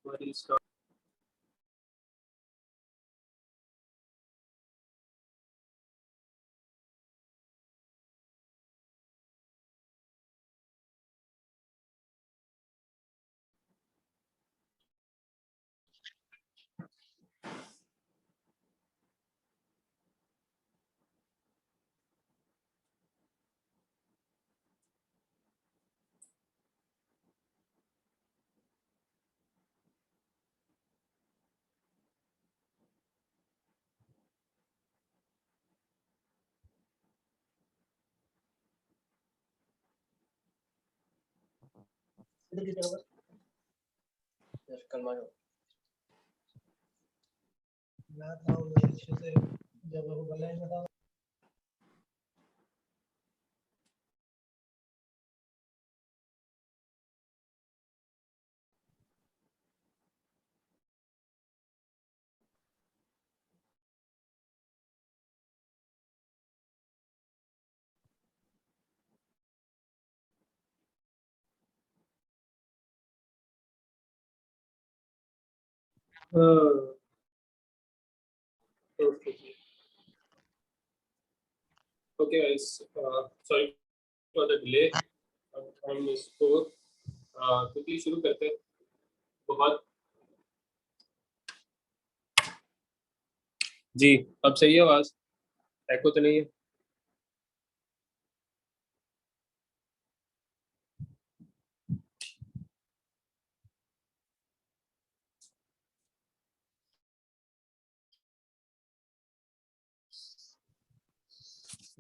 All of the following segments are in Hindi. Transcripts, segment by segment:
हमारी start. Okay guys, sorry for the delay. हम इसको क्विकली शुरू करते हैं। बहुत जी, अब सही है आवाज? एको तो नहीं है?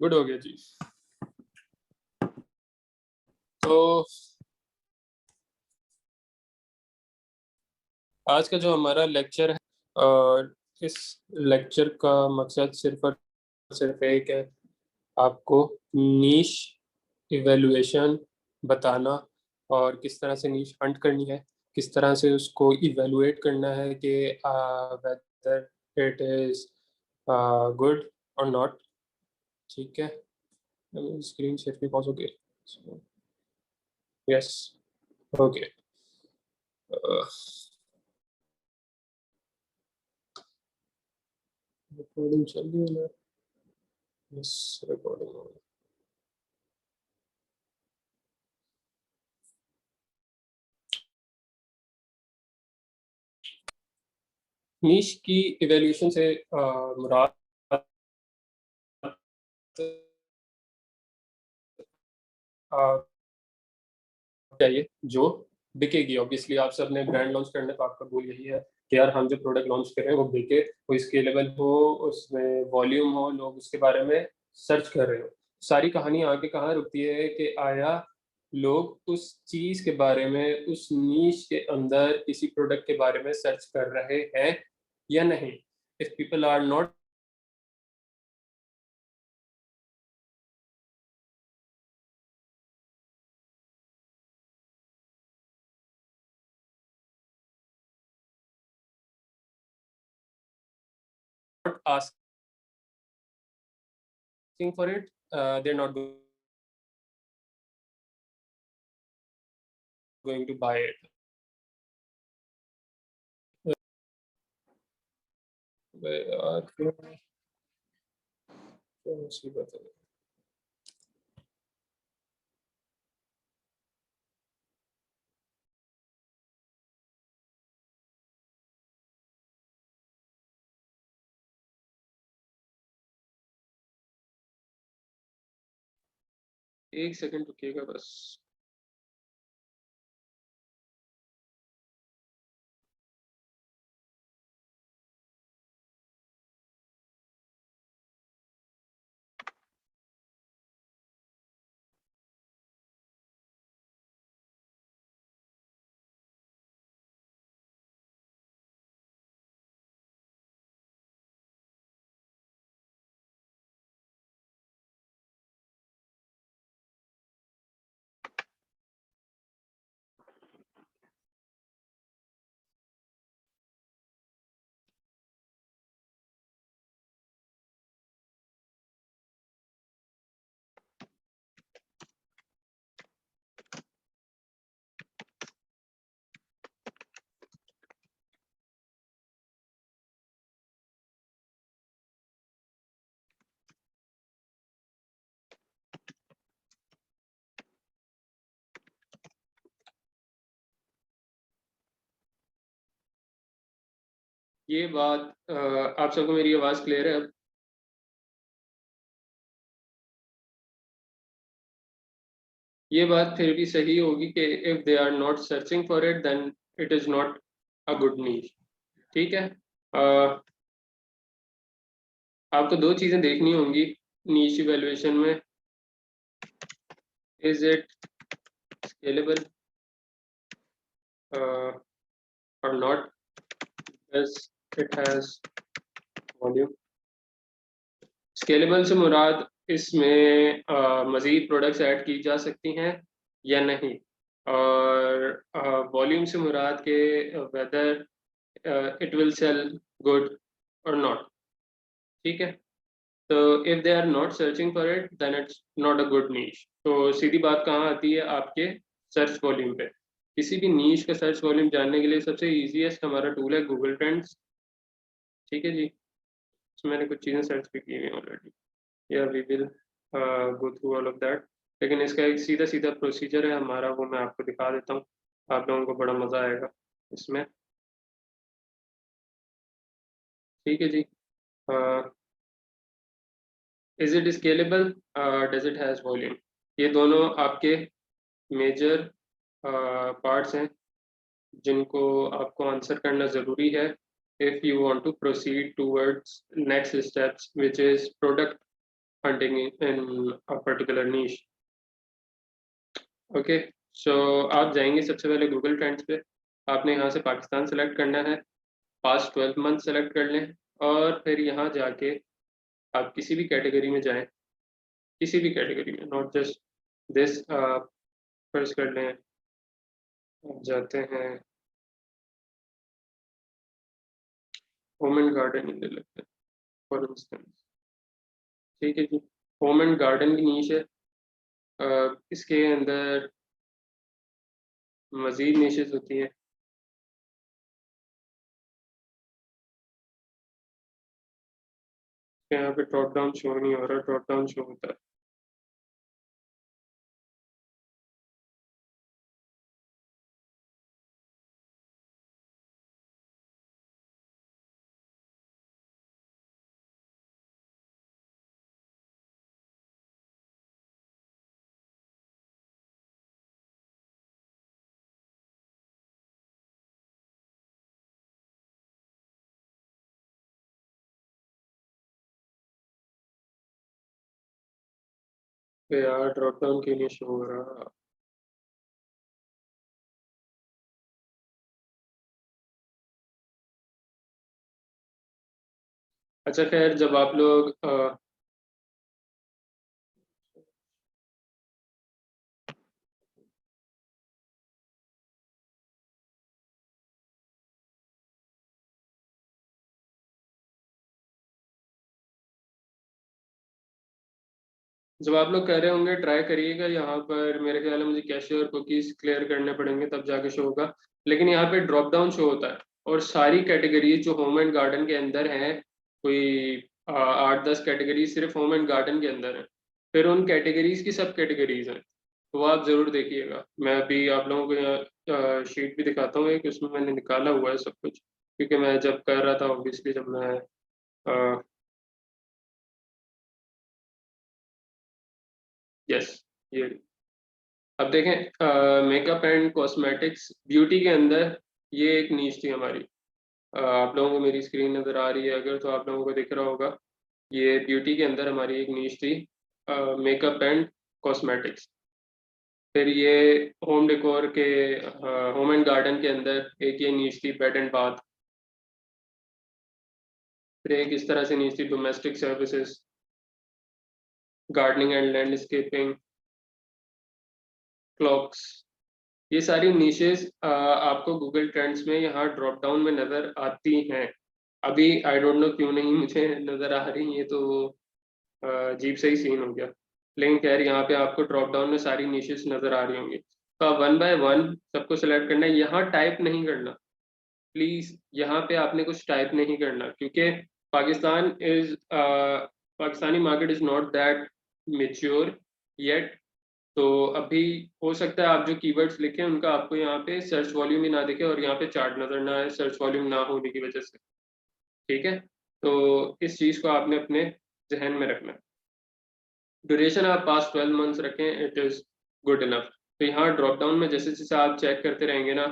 गुड हो गया जी। तो आज का जो हमारा लेक्चर है, और इस लेक्चर का मकसद सिर्फ और सिर्फ एक है, आपको नीश इवेलुएशन बताना और किस तरह से नीश हंट करनी है, किस तरह से उसको इवेलुएट करना है कि वेदर इट इज गुड और नॉट। ठीक है, स्क्रीन शेयर भी पॉज हो गई। Yes, okay. रिकॉर्डिंग चल रही है ना? Yes, recording. नीश की इवेल्यूशन से मुराद चाहिए जो बिकेगी। ऑब्वियसली आप सब ने ब्रांड लॉन्च करने का आपका गोल यही है कि यार हम जो प्रोडक्ट लॉन्च कर रहे हैं वो बिके, वो स्केलेबल हो, उसमें वॉल्यूम हो, लोग उसके बारे में सर्च कर रहे हो। सारी कहानी आगे कहाँ रुकती है कि आया लोग उस चीज के बारे में, उस नीश के अंदर किसी प्रोडक्ट के बारे में सर्च कर रहे हैं या नहीं। If people are not asking for it, they're not going to buy it. यार क्यों मुसीबत है। एक सेकंड रुकिएगा बस। ये बात आप सबको मेरी आवाज़ क्लियर है अब? ये बात फिर भी सही होगी कि if they are not searching for it then it is not a good niche. ठीक है। आपको दो चीज़ें देखनी होंगी नीश इवैल्यूएशन में। इज इट स्केलेबल और not, does it has volume. Scalable से मुराद इसमें मज़ीद प्रोडक्ट्स ऐड की जा सकती हैं या नहीं, और वॉल्यूम से मुराद के whether it will sell good और नॉट। ठीक है। तो if they are not searching for it then it's not a good niche. तो सीधी बात कहाँ आती है आपके सर्च वॉल्यूम पे। किसी भी नीश का सर्च वॉल्यूम जानने के लिए सबसे ईजीएस्ट हमारा टूल है गूगल ट्रेंड्स। ठीक है जी। इसमें मैंने कुछ चीज़ें सर्च भी की हुई हैं ऑलरेडी, या we will go through all of that. लेकिन इसका एक सीधा सीधा प्रोसीजर है हमारा, वो मैं आपको दिखा देता हूँ, आप लोगों को बड़ा मज़ा आएगा इसमें। ठीक है जी। Is it scalable, does it has volume, ये दोनों आपके मेजर पार्ट्स हैं जिनको आपको आंसर करना ज़रूरी है if you want to proceed towards next steps which is product hunting in a particular niche। Okay. So आप जाएंगे सबसे पहले गूगल ट्रेंड्स पे। आपने यहाँ से पाकिस्तान सेलेक्ट करना है, पास्ट 12 मंथ सेलेक्ट कर लें, और फिर यहाँ जाके आप किसी भी कैटेगरी में जाएं, किसी भी कैटेगरी में, नॉट जस्ट दिस। फर्स्ट कर लें, आप जाते हैं होम एंड गार्डनिंग ले लेते हैं फॉर इंस्टेंस। ठीक है जी। होम एंड गार्डन की नीश है। इसके अंदर मज़ीद नीशेस होती हैं। यहाँ पे ड्रॉप डाउन शो नहीं हो रहा, ड्रॉप डाउन शो होता है। तो यार ड्रॉप डाउन क्यों नहीं शो हो रहा? अच्छा खैर, जब आप लोग जब आप लोग कह रहे होंगे ट्राई करिएगा, यहाँ पर मेरे ख्याल में मुझे कैशे और कुकीज क्लियर करने पड़ेंगे तब जाके शो होगा। लेकिन यहाँ पे ड्रॉप डाउन शो होता है, और सारी कैटेगरीज जो होम एंड गार्डन के अंदर हैं, कोई 8-10 कैटेगरीज सिर्फ होम एंड गार्डन के अंदर हैं। फिर उन कैटेगरीज की सब कैटेगरीज हैं, तो वो आप ज़रूर देखिएगा। मैं अभी आप लोगों को यहाँ शीट भी दिखाता हूँ एक, उसमें मैंने निकाला हुआ है सब कुछ, क्योंकि मैं जब कर रहा था ऑब्वियसली, जब मैं यस, ये अब देखें मेकअप एंड कॉस्मेटिक्स ब्यूटी के अंदर ये एक नीश थी हमारी। आप लोगों को मेरी स्क्रीन नज़र आ रही है अगर, तो आप लोगों को दिख रहा होगा, ये ब्यूटी के अंदर हमारी एक नीश थी, मेकअप एंड कॉस्मेटिक्स। फिर ये होम डेकोर के, होम एंड गार्डन के अंदर एक ये नीश थी बेड एंड बाथ। फिर एक इस तरह से नीश थी domestic services, gardening and landscaping, clocks. ये सारी निशेस आपको गूगल ट्रेंड्स में यहाँ ड्रॉप डाउन में नज़र आती हैं। अभी आई डोंट नो क्यों नहीं मुझे नज़र आ रही, ये तो अजीब से ही सीन हो गया। लेकिन खैर यहाँ पे आपको ड्रॉप डाउन में सारी निशेस नज़र आ रही होंगी, तो आप वन बाय वन सबको सेलेक्ट करना है। यहाँ टाइप नहीं करना प्लीज़, यहाँ पे आपने कुछ टाइप नहीं करना, क्योंकि Pakistan is Pakistani market is not that mature yet. तो अभी हो सकता है आप जो कीवर्ड्स लिखें उनका आपको यहाँ पे सर्च वॉल्यूम ही ना दिखे, और यहाँ पे चार्ट नज़र ना आए सर्च वॉल्यूम ना होने की वजह से। ठीक है, तो इस चीज़ को आपने अपने जहन में रखना है। ड्यूरेशन आप पास्ट 12 मंथ्स रखें, इट इज़ गुड इनफ। तो यहाँ ड्रॉप डाउन में जैसे जैसे आप चेक करते रहेंगे ना,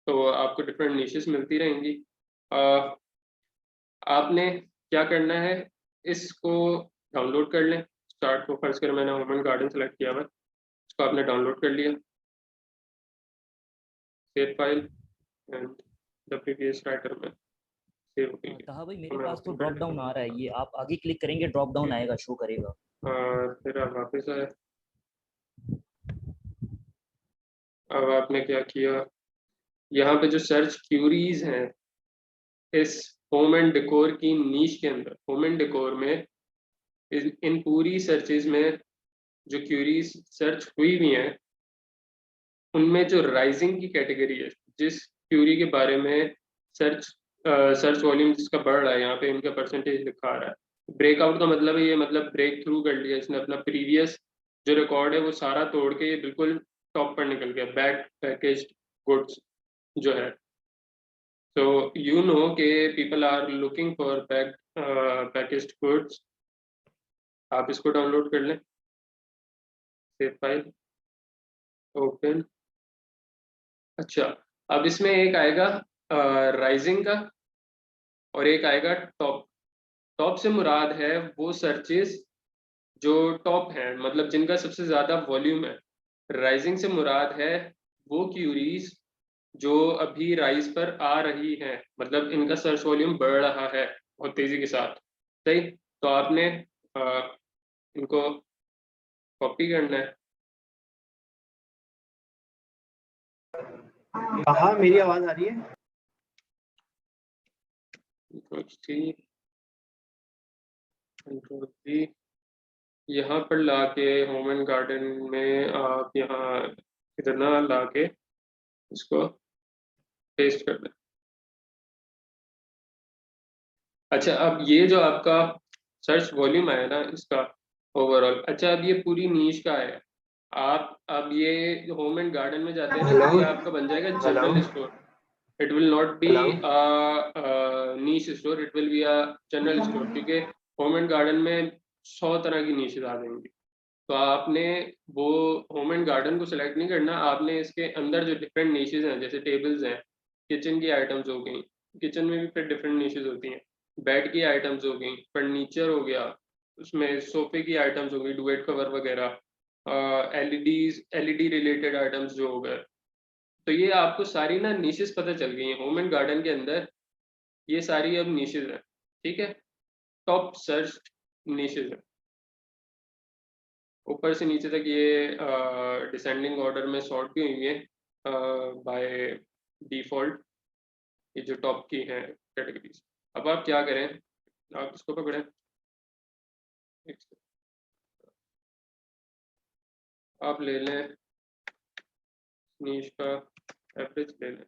तो आपको डिफरेंट निशेस मिलती रहेंगी। आपने क्या करना है, इसको डाउनलोड कर लें। स्टार्ट को फर्ज कर मैंने वुमन गार्डन सेलेक्ट किया हुआ है, इसको आपने डाउनलोड कर लिया, save file and the previous writer में सेव हो गई है। ताहा भाई तो मेरे मैं पास तो ओपन कर ड्रॉप लेता डाउन हूँ। आ रहा है, ये आप आगे क्लिक करेंगे ड्रॉप डाउन आएगा, शो करेगा। फिर आप वापस आए। अब आपने क्या किया, यहाँ पे जो सर्च क्यूरीज हैं इस होम एंड डेकोर की नीश के अंदर, होम एंड डेकोर में इन पूरी सर्चेज में जो क्यूरीज सर्च हुई हुई हैं, उनमें जो राइजिंग की कैटेगरी है, जिस क्यूरी के बारे में सर्च सर्च वॉल्यूम जिसका बढ़ रहा है, यहाँ पे इनका परसेंटेज लिखा रहा है। ब्रेकआउट का मतलब है ये, मतलब ब्रेक थ्रू कर लिया इसने, अपना प्रीवियस जो रिकॉर्ड है वो सारा तोड़ के ये बिल्कुल टॉप पर निकल गया, बैक पैकेज्ड गुड्स जो है। So you know कि people are looking for packaged goods। आप इसको डाउनलोड कर लें, सेव फाइल, ओपन। अच्छा, अब इसमें एक आएगा राइजिंग का और एक आएगा टॉप। टॉप से मुराद है वो सर्चेस जो टॉप हैं, मतलब जिनका सबसे ज्यादा वॉल्यूम है। राइजिंग से मुराद है वो क्यूरीज जो अभी राइज पर आ रही हैं, मतलब इनका सर्च वॉल्यूम बढ़ रहा है बहुत तेजी के साथ। सही, तो आपने इनको कॉपी करना है। हाँ मेरी आवाज आ रही है। कंट्रोल यहाँ पर लाके होम एंड गार्डन में आप यहाँ इधर ना लाके इसको पेस्ट कर दें। अच्छा, अब ये जो आपका सर्च वॉल्यूम आया ना इसका ओवरऑल, अच्छा अब ये पूरी नीश का है। आप अब ये होम एंड गार्डन में जाते हैं ना, तो हेलो ये आपका बन जाएगा hello general store. It will not be hello niche store, it will be a general store, क्योंकि होम एंड गार्डन में 100 तरह की नीशेज आ जाएंगी। तो आपने वो होम एंड गार्डन को सिलेक्ट नहीं करना, आपने इसके अंदर जो डिफरेंट नीशेज हैं, जैसे टेबल्स हैं, किचन की आइटम्स हो गई, किचन में भी फिर डिफरेंट नीशेज होती हैं, बेड की आइटम्स हो गई, फर्नीचर हो गया, उसमें सोफे की आइटम्स हो गई, डुएट कवर वगैरह, एलईडी रिलेटेड आइटम्स जो हो गए। तो ये आपको सारी ना नीशेज पता चल गई हैं होम एंड गार्डन के अंदर, ये सारी अब नीशेज हैं। ठीक है, टॉप सर्च नीशेज है। ऊपर से नीचे तक ये डिसेंडिंग ऑर्डर में सॉर्ट भी हुई है बाय डिफॉल्ट, ये जो टॉप की हैं कैटेगरीज। अब आप क्या करें, आप इसको पकड़ें, आप ले लें नीश का एवरेज ले लें।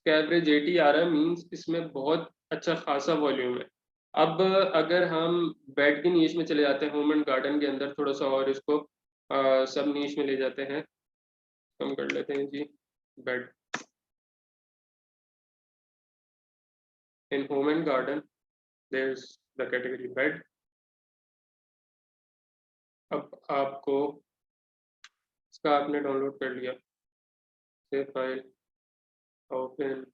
इसका एवरेज 80 आ रहा है, मींस इसमें बहुत अच्छा खासा वॉल्यूम है। अब अगर हम बेड की नीश में चले जाते हैं होम एंड गार्डन के अंदर थोड़ा सा, और इसको सब नीश में ले जाते हैं, कम कर लेते हैं जी, bed. In home and garden there is the category bed. अब आपको इसका आपने डाउनलोड कर लिया, सेव फाइल, ओपन।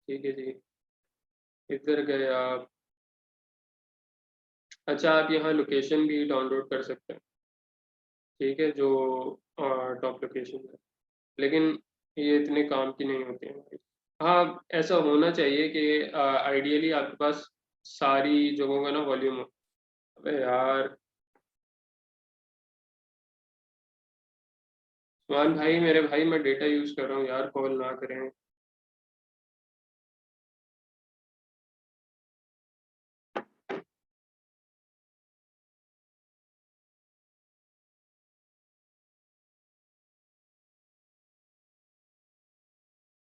ठीक है जी, इधर गए आप। अच्छा, आप यहाँ लोकेशन भी डाउनलोड कर सकते हैं, ठीक है, जो टॉप लोकेशन है, लेकिन ये इतने काम की नहीं होती है। हाँ, ऐसा होना चाहिए कि आइडियली आपके पास सारी जगहों का ना वॉल्यूम हो। अबे यार सुमान भाई, मेरे भाई मैं डेटा यूज़ कर रहा हूँ यार, कॉल ना करें।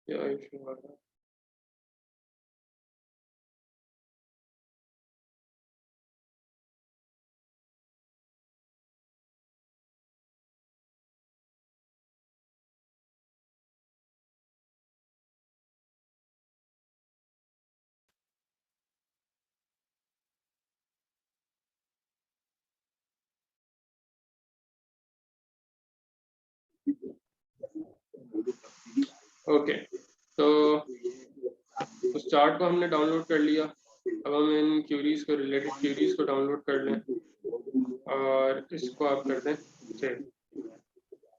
क्या इशू आ रहा है? ओके, तो उस चार्ट को हमने डाउनलोड कर लिया। अब हम इन क्यूरीज को, रिलेटेड क्यूरीज को डाउनलोड कर लें और इसको आप कर दें सेव।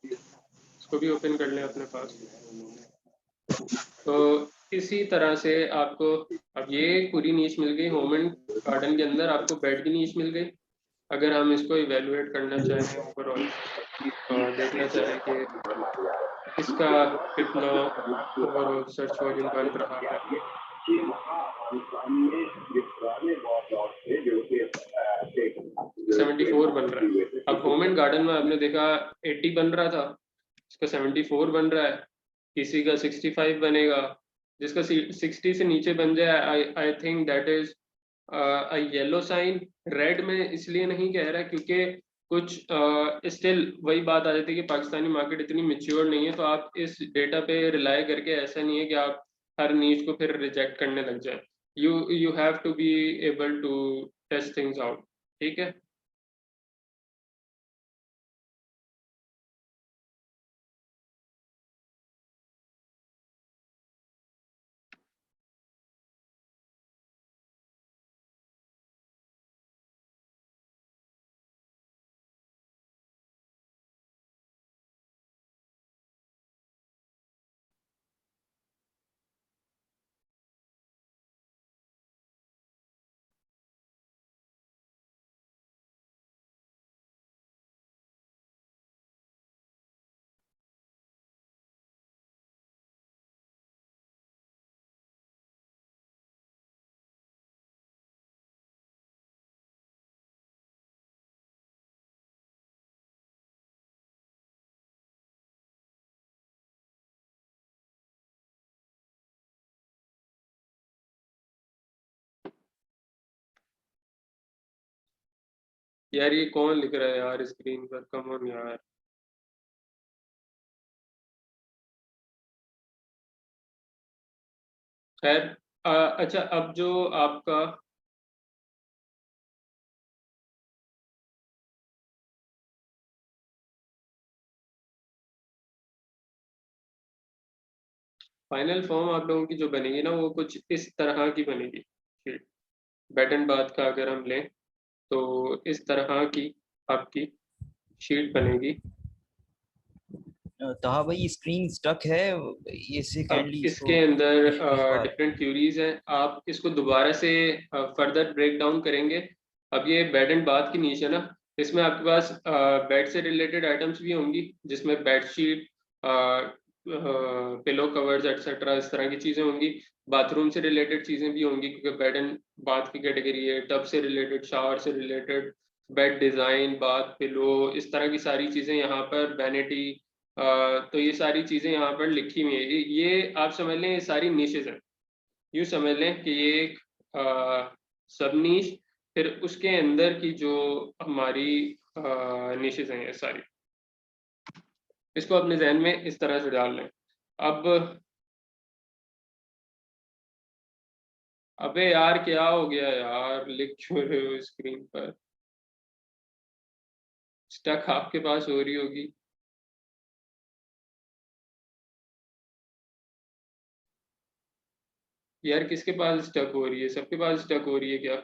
इसको भी ओपन कर लें अपने पास। तो इसी तरह से आपको अब ये पूरी नीश मिल गई। होम एंड गार्डन के अंदर आपको बेड की नीश मिल गई। अगर हम इसको इवेलुएट करना चाहें ओवरऑल, देखना चाहें कि इसका कितना ओवरऑल सर्च वॉल्यूम बन रहा है, 74 बन रहा है। अब होम एंड गार्डन में आपने देखा 80 बन रहा था, इसका 74 बन रहा है। किसी का 65 बनेगा। जिसका 60 से नीचे बन जाए, I think that is a yellow sign. Red में इसलिए नहीं कह रहा क्योंकि कुछ स्टिल वही बात आ जाती है कि पाकिस्तानी मार्केट इतनी मैच्योर नहीं है। तो आप इस डेटा पे रिलाई करके, ऐसा नहीं है कि आप हर नीच को फिर रिजेक्ट करने लग जाए। You have to be able to test things out. ठीक है, यार ये कौन लिख रहा है यार स्क्रीन पर? कम ऑन यार। खैर, अच्छा, अब जो आपका फाइनल फॉर्म आप लोगों की जो बनेगी ना, वो कुछ इस तरह की बनेगी। बेड एंड बाथ का अगर हम लें तो इस तरह की आपकी शीट बनेगी। तहा भाई स्क्रीन स्टक है, ये से अब काइंडली इसके अंदर इसको डिफरेंट क्यूरीज हैं। आप इसको दोबारा से फर्दर ब्रेक डाउन करेंगे। अब ये बेड एंड बाथ की नीच है ना, इसमें आपके पास बेड से रिलेटेड आइटम्स भी होंगी, जिसमें बेडशीट, पिलो कवर्स एक्सेट्रा, इस तरह की चीज़ें होंगी। बाथरूम से रिलेटेड चीज़ें भी होंगी क्योंकि बेड एंड बाथ की कैटेगरी है। टब से रिलेटेड, शावर से related, bed design, bath pillow, इस तरह की सारी चीज़ें यहाँ पर, वैनिटी। तो ये सारी चीज़ें यहाँ पर लिखी हुई है। ये आप समझ लें, ये सारी निशेज हैं। यूँ समझ लें कि ये एक सब नीश, फिर उसके अंदर की जो हमारी निशेज हैं ये सारी। इसको अपने जहन में इस तरह से डाल लें। अब अबे यार क्या हो गया यार, लिख क्यों रहे हो स्क्रीन पर? स्टक आपके पास हो रही होगी। यार किसके पास स्टक हो रही है? सबके पास स्टक हो रही है क्या?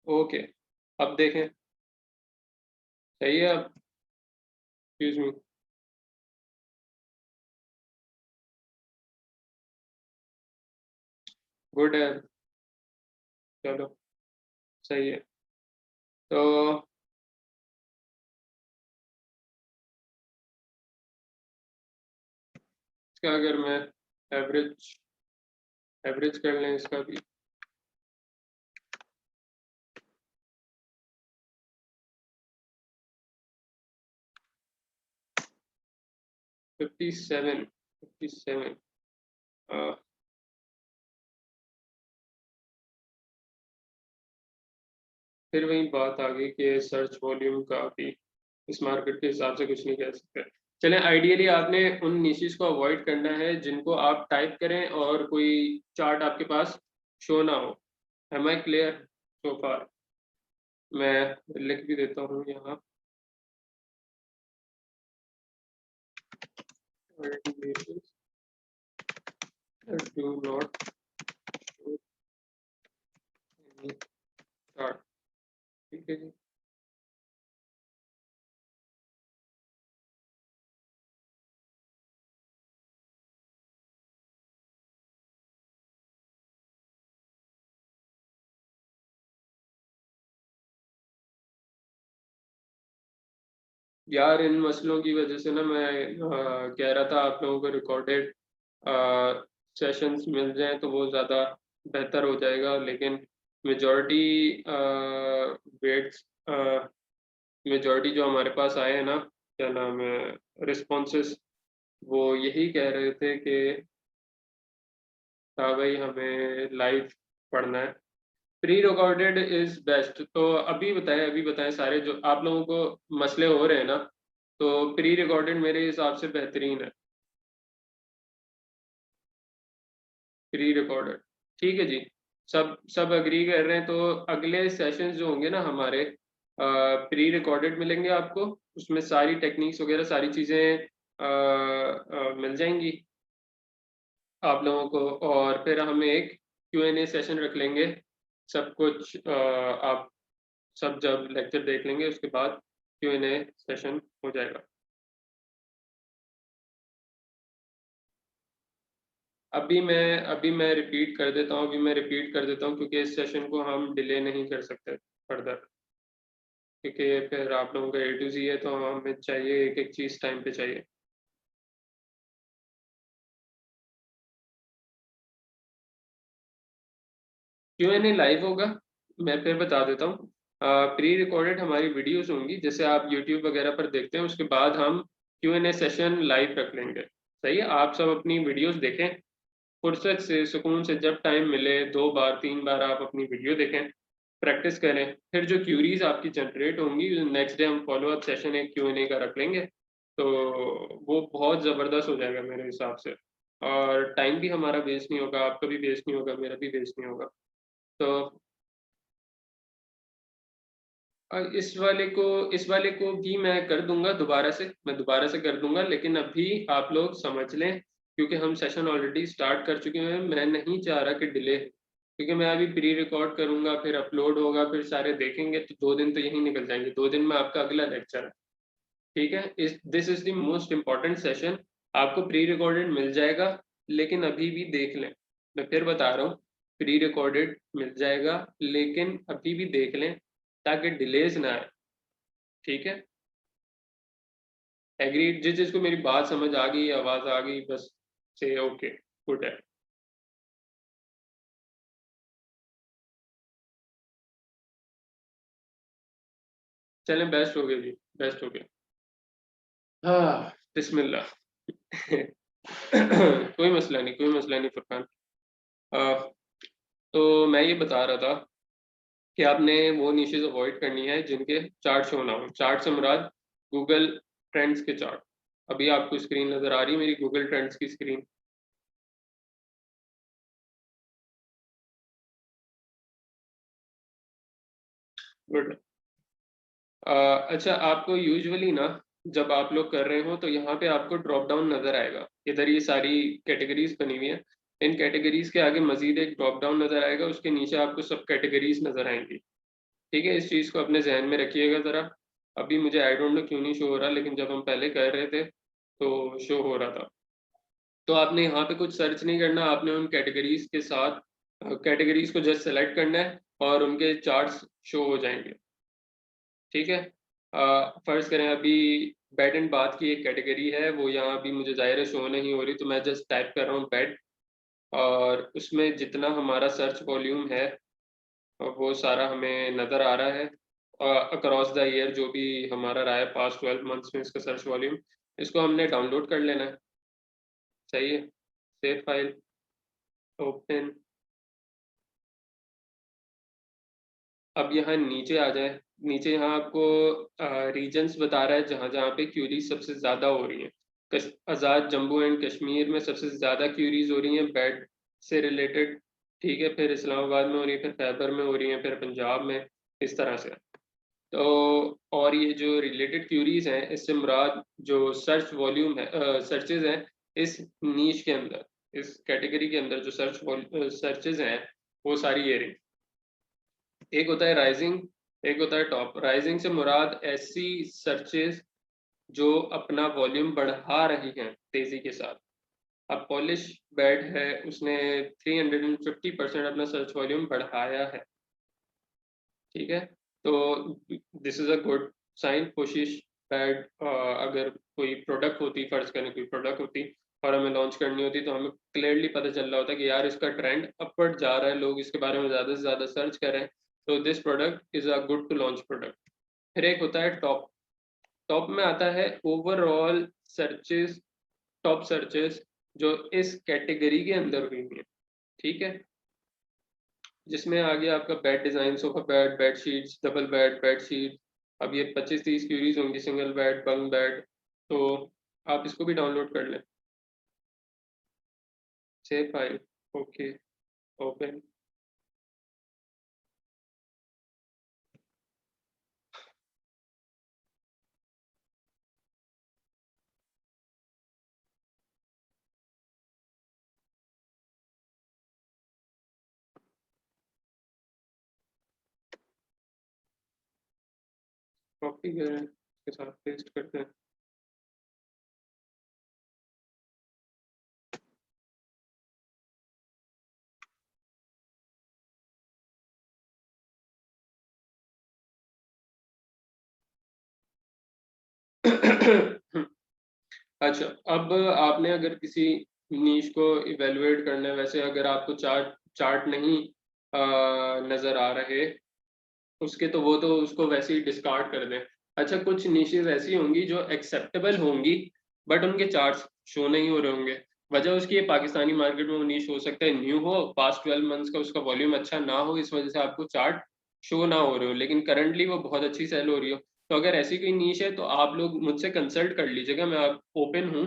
ओके, अब देखें। सही है अब? Excuse me. गुड है, चलो सही है। तो इसका अगर मैं एवरेज एवरेज कर लें इसका भी, फिफ्टी सेवन फिर वही बात आ गई कि सर्च वॉल्यूम का भी इस मार्केट के हिसाब से कुछ नहीं कह सकते। चलें, आइडियली आपने उन निशेस को अवॉइड करना है जिनको आप टाइप करें और कोई चार्ट आपके पास शो ना हो। एम आई क्लियर सो फार? मैं लिख भी देता हूँ यहाँ, do not show any chart, ठीक है जी। यार इन मसलों की वजह से ना मैं कह रहा था आप लोगों को रिकॉर्डेड सेशंस मिल जाएं तो वो ज़्यादा बेहतर हो जाएगा, लेकिन मेजॉरिटी वेट्स मेजॉरिटी जो हमारे पास आए हैं ना, क्या नाम है, रिस्पॉन्सेस, वो यही कह रहे थे कि हाँ भाई हमें लाइव पढ़ना है, प्री रिकॉर्डेड इज बेस्ट। तो अभी बताएं सारे जो आप लोगों को मसले हो रहे हैं ना, तो प्री रिकॉर्डेड मेरे हिसाब से बेहतरीन है, प्री रिकॉर्डेड। ठीक है जी, सब अग्री कर रहे हैं, तो अगले सेशंस जो होंगे ना हमारे प्री रिकॉर्डेड मिलेंगे आपको, उसमें सारी टेक्निक्स वगैरह सारी चीज़ें मिल जाएंगी आप लोगों को, और फिर हम एक Q&A सेशन रख लेंगे, सब कुछ आप सब जब लेक्चर देख लेंगे उसके बाद Q&A सेशन हो जाएगा। अभी मैं रिपीट कर देता हूँ, क्योंकि इस सेशन को हम डिले नहीं कर सकते फर्दर, क्योंकि फिर आप लोगों का A to Z है, तो हमें चाहिए एक एक चीज़ टाइम पे चाहिए। Q&A लाइव होगा, मैं फिर बता देता हूँ। प्री रिकॉर्डेड हमारी वीडियोस होंगी, जैसे आप YouTube वगैरह पर देखते हैं, उसके बाद हम Q&A सेशन लाइव रख लेंगे। सही है, आप सब अपनी वीडियोस देखें फुर्सत से, सुकून से, जब टाइम मिले 2 बार 3 बार आप अपनी वीडियो देखें, प्रैक्टिस करें, फिर जो क्यूरीज आपकी जनरेट होंगी नेक्स्ट डे हम फॉलो अप सेशन एक Q&A का रख लेंगे, तो वो बहुत ज़बरदस्त हो जाएगा मेरे हिसाब से, और टाइम भी हमारा वेस्ट नहीं होगा, आपका भी वेस्ट नहीं होगा, मेरा भी वेस्ट नहीं होगा। तो इस वाले को भी मैं कर दूंगा दोबारा से, कर दूंगा, लेकिन अभी आप लोग समझ लें, क्योंकि हम सेशन ऑलरेडी स्टार्ट कर चुके हैं, मैं नहीं चाह रहा कि डिले, क्योंकि मैं अभी प्री रिकॉर्ड करूंगा, फिर अपलोड होगा, फिर सारे देखेंगे, तो 2 दिन तो यहीं निकल जाएंगे, 2 दिन में आपका अगला लेक्चर है। ठीक है, this is the most important session, आपको प्री रिकॉर्डेड मिल जाएगा, लेकिन अभी भी देख लें, मैं फिर बता रहा हूँ, प्री रिकॉर्डेड मिल जाएगा, लेकिन अभी भी देख लें ताकि डिलेज ना आए। ठीक है, एग्रीड, जिसको मेरी बात समझ आ गई, आवाज आ गई, बस से ओके, गुड है। चलें, बेस्ट हो गया जी, बेस्ट हो गया। हाँ, बिस्मिल्लाह। कोई मसला नहीं फरकान। तो मैं ये बता रहा था कि आपने वो निशेज अवॉइड करनी है जिनके चार्ट शो ना हो। चार्ट से मुराद गूगल ट्रेंड्स के चार्ट। अभी आपको स्क्रीन नजर आ रही है मेरी, गूगल ट्रेंड्स की स्क्रीन? गुड। अच्छा, आपको यूजुअली ना जब आप लोग कर रहे हो तो यहाँ पे आपको ड्रॉप डाउन नजर आएगा, इधर ये सारी कैटेगरीज बनी हुई है, इन कैटेगरीज के आगे मजीद एक ड्रॉप डाउन नजर आएगा, उसके नीचे आपको सब कैटेगरीज नजर आएंगी। ठीक है, इस चीज़ को अपने जहन में रखिएगा ज़रा। अभी मुझे आई डोंट नो क्यों नहीं शो हो रहा, लेकिन जब हम पहले कर रहे थे तो शो हो रहा था। तो आपने यहाँ पे कुछ सर्च नहीं करना, आपने उन कैटेगरीज के साथ कैटेगरीज को जस्ट सेलेक्ट करना है और उनके चार्ट्स शो हो जाएंगे। ठीक है, फर्ज करें अभी बेड एंड बाथ की एक कैटेगरी है, वो यहाँ भी मुझे ज़ाहिर है शो नहीं हो रही, तो मैं जस्ट टाइप कर रहा हूँ बेड, और उसमें जितना हमारा सर्च वॉल्यूम है वो सारा हमें नज़र आ रहा है अक्रॉस द ईयर, जो भी हमारा रहा है पास्ट 12 मंथ्स में इसका सर्च वॉल्यूम, इसको हमने डाउनलोड कर लेना है। सही है, सेव फाइल, ओपन। अब यहाँ नीचे आ जाए, नीचे यहाँ आपको रीजन्स बता रहा है जहाँ जहाँ पे क्यूरीज सबसे ज़्यादा हो रही हैं। आज़ाद जम्मू एंड कश्मीर में सबसे ज़्यादा क्यूरीज हो रही हैं बेड से रिलेटेड। ठीक है, फिर इस्लामाबाद में हो रही है, फिर खैबर में हो रही है, फिर पंजाब में, इस तरह से। तो और ये जो रिलेटेड क्यूरीज हैं, इससे मुराद जो सर्च वॉल्यूम है, सर्चेज हैं इस नीश के अंदर, इस कैटेगरी के अंदर जो सर्चेज हैं वो सारी ये रही। एक होता है राइजिंग, एक होता है टॉप। राइजिंग से मुराद ऐसी सर्चेज जो अपना वॉल्यूम बढ़ा रही हैं तेजी के साथ। अब पॉलिश बैड है, उसने 350% अपना सर्च वॉल्यूम बढ़ाया है, ठीक है। तो this is a good sign. कोशिश बैड, अगर कोई प्रोडक्ट होती, फर्ज करें कोई प्रोडक्ट होती और हमें लॉन्च करनी होती, तो हमें क्लियरली पता चल रहा होता कि यार इसका ट्रेंड अपवर्ड जा रहा है, लोग इसके बारे में ज़्यादा से ज़्यादा सर्च कर रहे हैं, तो this product is a good to launch product. फिर एक होता है टॉप। टॉप में आता है ओवरऑल सर्चेस, टॉप सर्चेस जो इस कैटेगरी के अंदर हुई हैं, ठीक है, जिसमें आ गया आपका bed design, sofa bed, bed sheets, double bed, bed sheet. अब ये 25-30 क्यूरीज होंगी, सिंगल बेड, बंक बेड। तो आप इसको भी डाउनलोड कर लें। Save file, okay, open. Copy करें, इसके साथ पेस्ट करते हैं। अच्छा, अब आपने अगर किसी नीश को इवेलुएट करना है, वैसे अगर आपको चार्ट चार्ट नहीं नज़र आ रहे उसके, तो वो तो उसको वैसे ही डिस्कार्ड कर दें। अच्छा, कुछ निशेज ऐसी होंगी जो एक्सेप्टेबल होंगी बट उनके चार्ट्स शो नहीं हो रहे होंगे। वजह उसकी, ये पाकिस्तानी मार्केट में वो नीश हो सकता है न्यू हो, पास्ट 12 मंथ्स का उसका वॉल्यूम अच्छा ना हो, इस वजह से आपको चार्ट शो ना हो रहे हो, लेकिन करंटली वो बहुत अच्छी सेल हो रही हो। तो अगर ऐसी कोई नीश है तो आप लोग मुझसे कंसल्ट कर लीजिएगा, मैं आप ओपन हूँ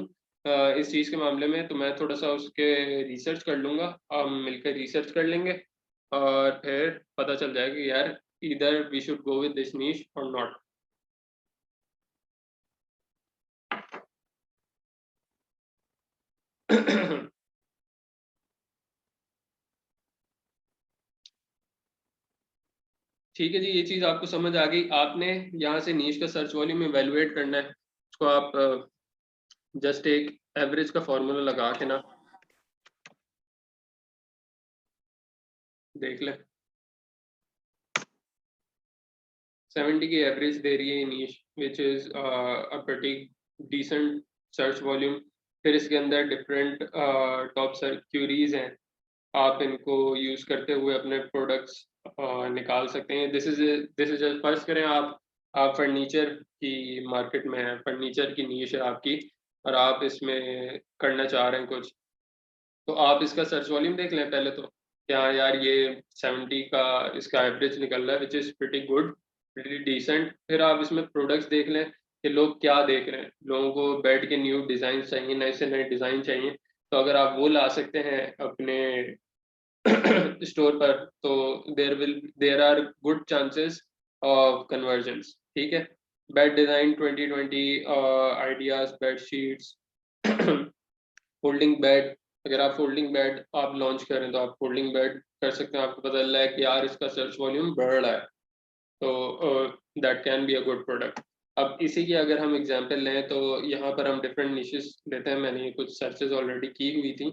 इस चीज़ के मामले में। तो मैं थोड़ा सा उसके रिसर्च कर लूँगा, हम मिलकर रिसर्च कर लेंगे और फिर पता चल जाएगा कि यार either we should go with this niche or not. ठीक है जी, ये चीज़ आपको समझ आ गई। आपने यहाँ से नीश का सर्च वॉल्यूम इवेलुएट करना है, उसको आप जस्ट एक एवरेज का फॉर्मूला लगा के ना देख लें। 70 की एवरेज दे रही है niche, which is a pretty decent search volume. फिर इसके अंदर डिफरेंट टॉप सर्च क्यूरीज हैं, आप इनको यूज़ करते हुए अपने प्रोडक्ट्स निकाल सकते हैं। दिस इज फर्ज करें आप फर्नीचर की मार्केट में हैं, फर्नीचर की नीश है आपकी और आप इसमें करना चाह रहे हैं कुछ, तो आप इसका सर्च वॉल्यूम देख लें पहले तो। क्या यार ये 70 का इसका एवरेज निकल रहा है, which is pretty good, pretty decent. फिर आप इसमें प्रोडक्ट्स देख लें कि लोग क्या देख रहे हैं, लोगों को बेड के न्यू डिज़ाइन चाहिए, नए से नए डिज़ाइन चाहिए। तो अगर आप वो ला सकते हैं अपने स्टोर पर, तो there are good chances of conversions, ठीक है। Bed design 2020 ideas, bed sheets, folding bed. अगर आप फोल्डिंग बेड आप लॉन्च करें तो आप फोल्डिंग बेड कर सकते हैं, आपको पता चल रहा है कि यार इसका सर्च वॉल्यूम बढ़ रहा है, तो that can be a good product. अब इसी की अगर हम एग्जांपल लें तो यहाँ पर हम डिफरेंट निशेस लेते हैं, मैंने कुछ सर्चेज ऑलरेडी की हुई थी।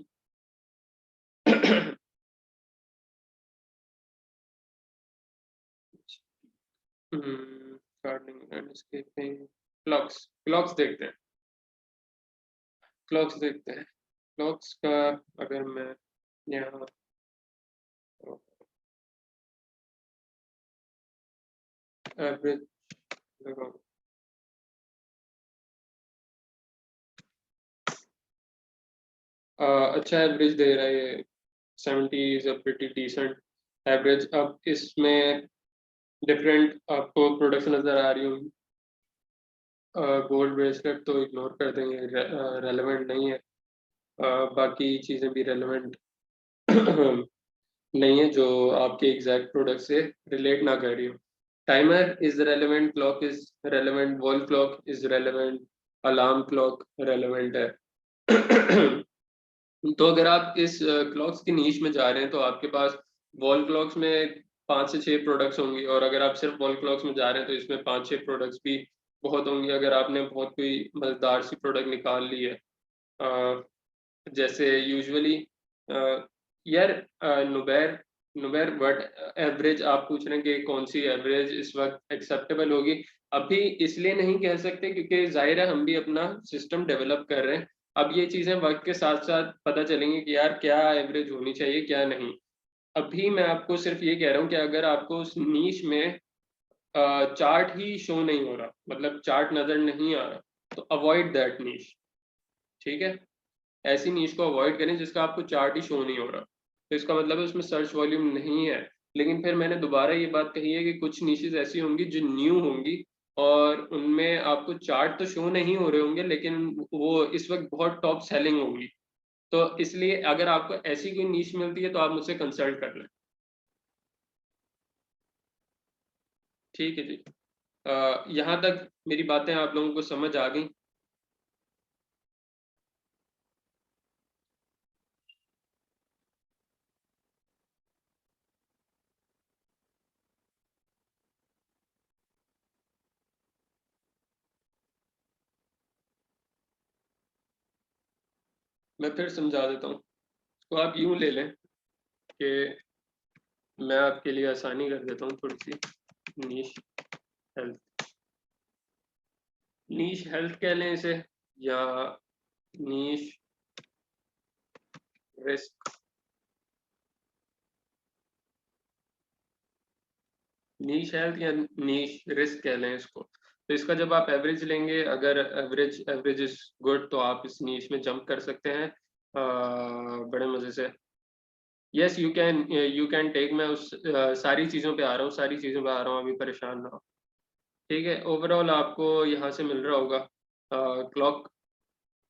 Gardening, landscaping, clocks. क्लॉक्स देखते हैं, क्लॉक्स देखते हैं। क्लॉक्स का अगर मैं यहाँ एवरेज लगाऊं, अच्छा एवरेज दे रहा है ये। 70 is a pretty decent average. अब इसमें डिफरेंट आपको प्रोडक्ट्स नज़र आ रही होंगी। गोल्ड ब्रेसलेट तो इग्नोर कर देंगे, रेलेवेंट नहीं है। बाकी चीज़ें भी रेलेवेंट नहीं है जो आपके एग्जैक्ट प्रोडक्ट से रिलेट ना कर रही हो। timer is relevant, clock is relevant, wall clock is relevant, alarm clock relevant है। तो अगर आप इस क्लॉक्स की नीश में जा रहे हैं तो आपके पास वॉल क्लॉक्स में 5 से 6 प्रोडक्ट्स होंगी, और अगर आप सिर्फ वॉल क्लॉक्स में जा रहे हैं तो इसमें 5-6 प्रोडक्ट्स भी बहुत होंगी अगर आपने बहुत कोई मजेदार सी प्रोडक्ट निकाल ली है। जैसे यूजुअली यार नुबैर नुबैर व्हाट एवरेज आप पूछ रहे हैं कि कौन सी एवरेज इस वक्त एक्सेप्टेबल होगी। अभी इसलिए नहीं कह सकते क्योंकि जाहिर है हम भी अपना सिस्टम डेवलप कर रहे हैं। अब ये चीज़ें वक्त के साथ साथ पता चलेंगी कि यार क्या एवरेज होनी चाहिए क्या नहीं। अभी मैं आपको सिर्फ ये कह रहा हूँ कि अगर आपको उस नीश में चार्ट ही शो नहीं हो रहा, मतलब चार्ट नज़र नहीं आ रहा, तो अवॉइड दैट नीश। ठीक है, ऐसी नीश को अवॉइड करें जिसका आपको चार्ट ही शो नहीं हो रहा, तो इसका मतलब है उसमें सर्च वॉल्यूम नहीं है। लेकिन फिर मैंने दोबारा ये बात कही है कि कुछ नीशेस ऐसी होंगी जो न्यू होंगी और उनमें आपको चार्ट तो शो नहीं हो रहे होंगे लेकिन वो इस वक्त बहुत टॉप सेलिंग होंगी। तो इसलिए अगर आपको ऐसी कोई नीश मिलती है तो आप मुझसे कंसल्ट कर लें। ठीक है जी, यहाँ तक मेरी बातें आप लोगों को समझ आ गई? मैं फिर समझा देता हूँ। तो आप यूँ ले लें कि मैं आपके लिए आसानी कर देता हूँ थोड़ी सी। नीश हेल्थ, नीश हेल्थ कह लें इसे, या नीश रिस्क, नीश हेल्थ या नीश रिस्क कह लें इसको। तो इसका जब आप एवरेज लेंगे, अगर एवरेज इज गुड तो आप इस नीश में जंप कर सकते हैं बड़े मज़े से। Yes you can take. मैं उस सारी चीज़ों पे आ रहा हूँ, सारी चीज़ों पे आ रहा हूँ, अभी परेशान ना हो। ठीक है, ओवरऑल आपको यहाँ से मिल रहा होगा क्लॉक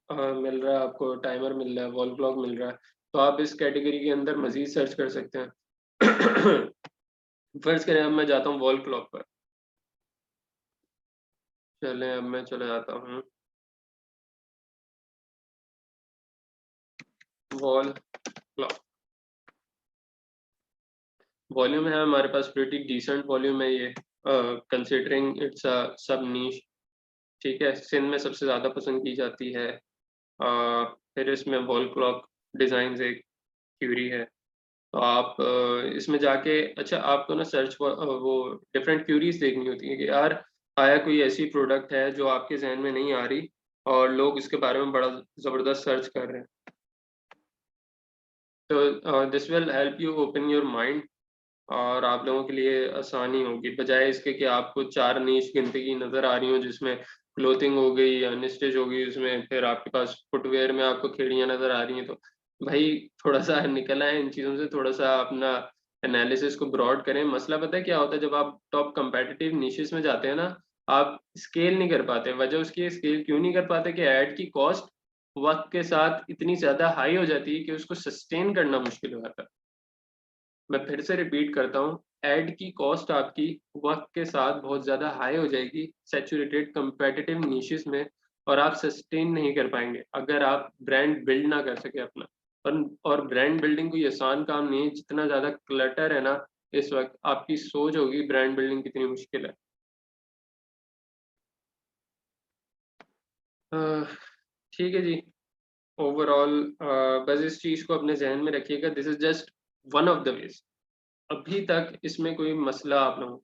मिल रहा है, आपको टाइमर मिल रहा है, वॉल क्लॉक मिल रहा है। तो आप इस कैटेगरी के अंदर मजीद सर्च कर सकते हैं। फर्ज करें अब मैं जाता हूँ वॉल क्लॉक पर। चलें अब मैं चला जाता हूँ वॉल क्लॉक। वॉल्यूम है हमारे पास, प्रीटी डिसेंट वॉल्यूम है ये, कंसिडरिंग इट्स अ सब नीश। ठीक है, सिंध में सबसे ज़्यादा पसंद की जाती है। फिर इसमें वॉल क्लॉक डिज़ाइन एक क्यूरी है। तो आप इसमें जाके, अच्छा आपको ना सर्च वो डिफरेंट क्यूरीज देखनी होती है कि यार आया कोई ऐसी प्रोडक्ट है जो आपके जहन में नहीं आ रही और लोग इसके बारे में बड़ा ज़बरदस्त सर्च कर रहे हैं। तो this will help you open your mind, और आप लोगों के लिए आसानी होगी, बजाय इसके कि आपको 4 नीश गिनती की नज़र आ रही हो जिसमें क्लोथिंग हो गई, अनस्टिच हो गई, उसमें फिर आपके पास फुटवेयर में आपको खेड़ियाँ नज़र आ रही हैं। तो भाई थोड़ा सा निकल आए इन चीज़ों से, थोड़ा सा अपना एनालिसिस को ब्रॉड करें। मसला पता है क्या होता है, जब आप टॉप कम्पेटिटिव निशेस में जाते हैं ना, आप स्केल नहीं कर पाते। वजह उसकी स्केल क्यों नहीं कर पाते कि ऐड की कॉस्ट वक्त के साथ इतनी ज़्यादा हाई हो जाती है कि उसको सस्टेन करना मुश्किल हो जाता है। मैं फिर से रिपीट करता हूँ, ऐड की कॉस्ट आपकी वक्त के साथ बहुत ज़्यादा हाई हो जाएगी सैचुरेटेड कम्पेटिटिव निशेस में, और आप सस्टेन नहीं कर पाएंगे अगर आप ब्रांड बिल्ड ना कर सके अपना। और ब्रांड बिल्डिंग कोई आसान काम नहीं है, जितना ज़्यादा क्लटर है ना इस वक्त, आपकी सोच होगी ब्रांड बिल्डिंग कितनी मुश्किल है। ठीक है जी, ओवरऑल बस इस चीज़ को अपने जहन में रखिएगा, this is just one of the ways. अभी तक इसमें कोई मसला आप लोगों।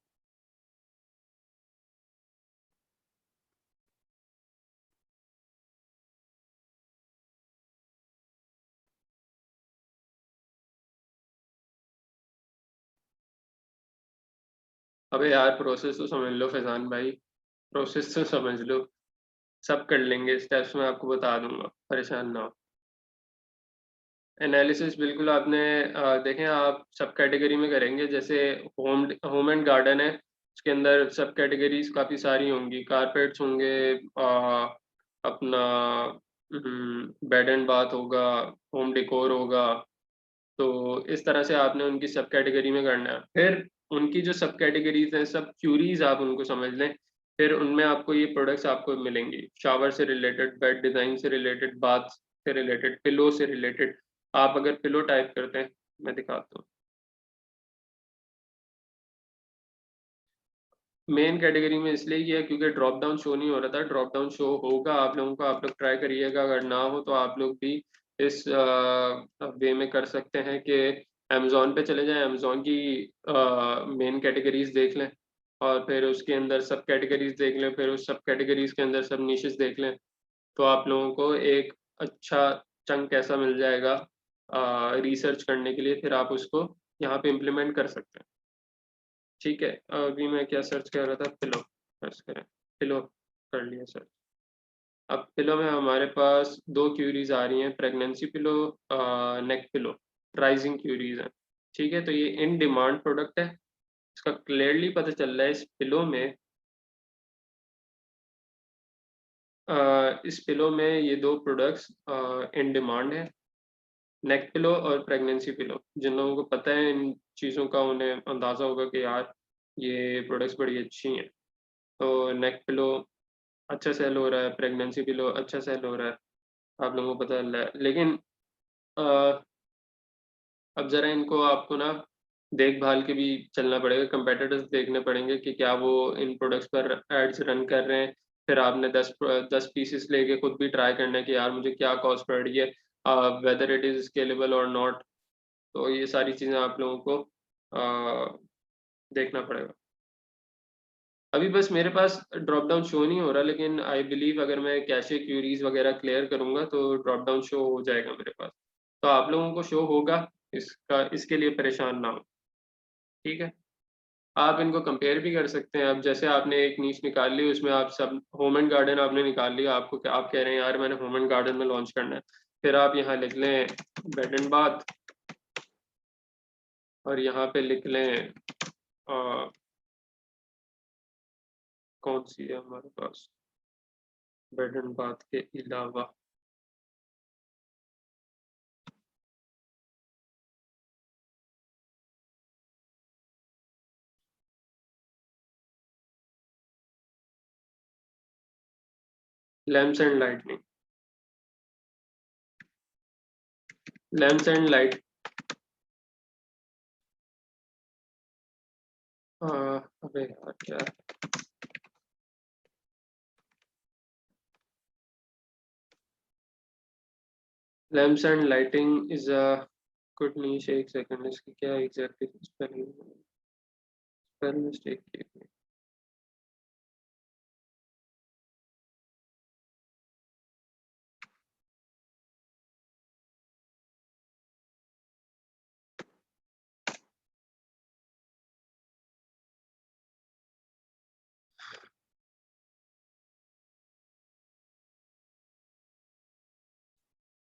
अबे यार प्रोसेस तो समझ लो फैजान भाई, प्रोसेस तो समझ लो। सब कर लेंगे, स्टेप्स में आपको बता दूंगा, परेशान ना हो। एनालिसिस बिल्कुल आपने देखें, आप सब कैटेगरी में करेंगे। जैसे होम एंड गार्डन है, उसके अंदर सब कैटेगरीज काफ़ी सारी होंगी, कारपेट्स होंगे, अपना बेड एंड बाथ होगा, होम डेकोर होगा। तो इस तरह से आपने उनकी सब कैटेगरी में करना है। फिर उनकी जो सब कैटेगरीज हैं, सब क्यूरीज आप उनको समझ लें, फिर उनमें आपको ये प्रोडक्ट्स आपको मिलेंगी। शावर से रिलेटेड, बेड डिज़ाइन से रिलेटेड, बाथ से रिलेटेड, पिलो से रिलेटेड। आप अगर पिलो टाइप करते हैं, मैं दिखाता हूँ। मेन कैटेगरी में इसलिए किया क्योंकि ड्रॉप डाउन शो नहीं हो रहा था। ड्रॉप डाउन शो होगा आप लोगों को, आप लोग ट्राई करिएगा। अगर ना हो तो आप लोग भी इस वे में कर सकते हैं कि अमेज़ॉन पे चले जाएं, अमेज़ॉन की मेन कैटेगरीज देख लें और फिर उसके अंदर सब कैटेगरीज देख लें, फिर उस सब कैटेगरीज के अंदर सब निशेस देख लें, तो आप लोगों को एक अच्छा चंक ऐसा मिल जाएगा रिसर्च करने के लिए। फिर आप उसको यहाँ पे इम्प्लीमेंट कर सकते हैं। ठीक है, अभी मैं क्या सर्च कर रहा था, पिलो सर्च करें, पिलो कर लिया सर्च। अब पिलो में हमारे पास दो क्यूरीज आ रही हैं, pregnancy pillow, neck pillow, rising queries हैं। ठीक है, तो ये इन डिमांड प्रोडक्ट है, इसका क्लियरली पता चल रहा है। इस पिलो में ये दो प्रोडक्ट्स इन डिमांड है, नेक पिलो और प्रेगनेंसी पिलो। जिन लोगों को पता है इन चीज़ों का, उन्हें अंदाज़ा होगा कि यार ये प्रोडक्ट्स बड़ी अच्छी हैं। तो नेक पिलो अच्छा सेल हो रहा है, प्रेगनेंसी पिलो अच्छा सेल हो रहा है, आप लोगों को पता चल रहा है। लेकिन अ, अब ज़रा इनको आपको ना देखभाल के भी चलना पड़ेगा, कंपेटिटर्स देखने पड़ेंगे कि क्या वो इन प्रोडक्ट्स पर एड्स रन कर रहे हैं। फिर आपने 10 पीसेस लेके खुद भी ट्राई करना है कि यार मुझे क्या कॉस्ट पड़ रही है, वेदर इट इज़ स्केलेबल और नॉट। तो ये सारी चीज़ें आप लोगों को देखना पड़ेगा। अभी बस मेरे पास ड्रॉप डाउन शो नहीं हो रहा, लेकिन आई बिलीव अगर मैं कैशे क्यूरीज वगैरह क्लियर करूंगा तो ड्रॉप डाउन शो हो जाएगा मेरे पास। तो आप लोगों को शो होगा, इसके लिए परेशान ना हो। ठीक है, आप इनको कंपेयर भी कर सकते हैं। अब जैसे आपने एक नीश निकाल ली, उसमें आप सब होम एंड गार्डन आपने निकाल लिया, आपको क्या, आप कह रहे हैं यार मैंने होम एंड गार्डन में लॉन्च करना है। फिर आप यहाँ लिख लें बेड एंड बाथ, और यहाँ पे लिख लें कौन सी है हमारे पास बेड एंड बाथ के अलावा। Lamps and lightning, lamps and light, अबे यार क्या, lamps and lighting is a good niche. एक सेकंड, इसकी क्या एग्जैक्टली स्पेलिंग, स्पेल मिस्टेक की है।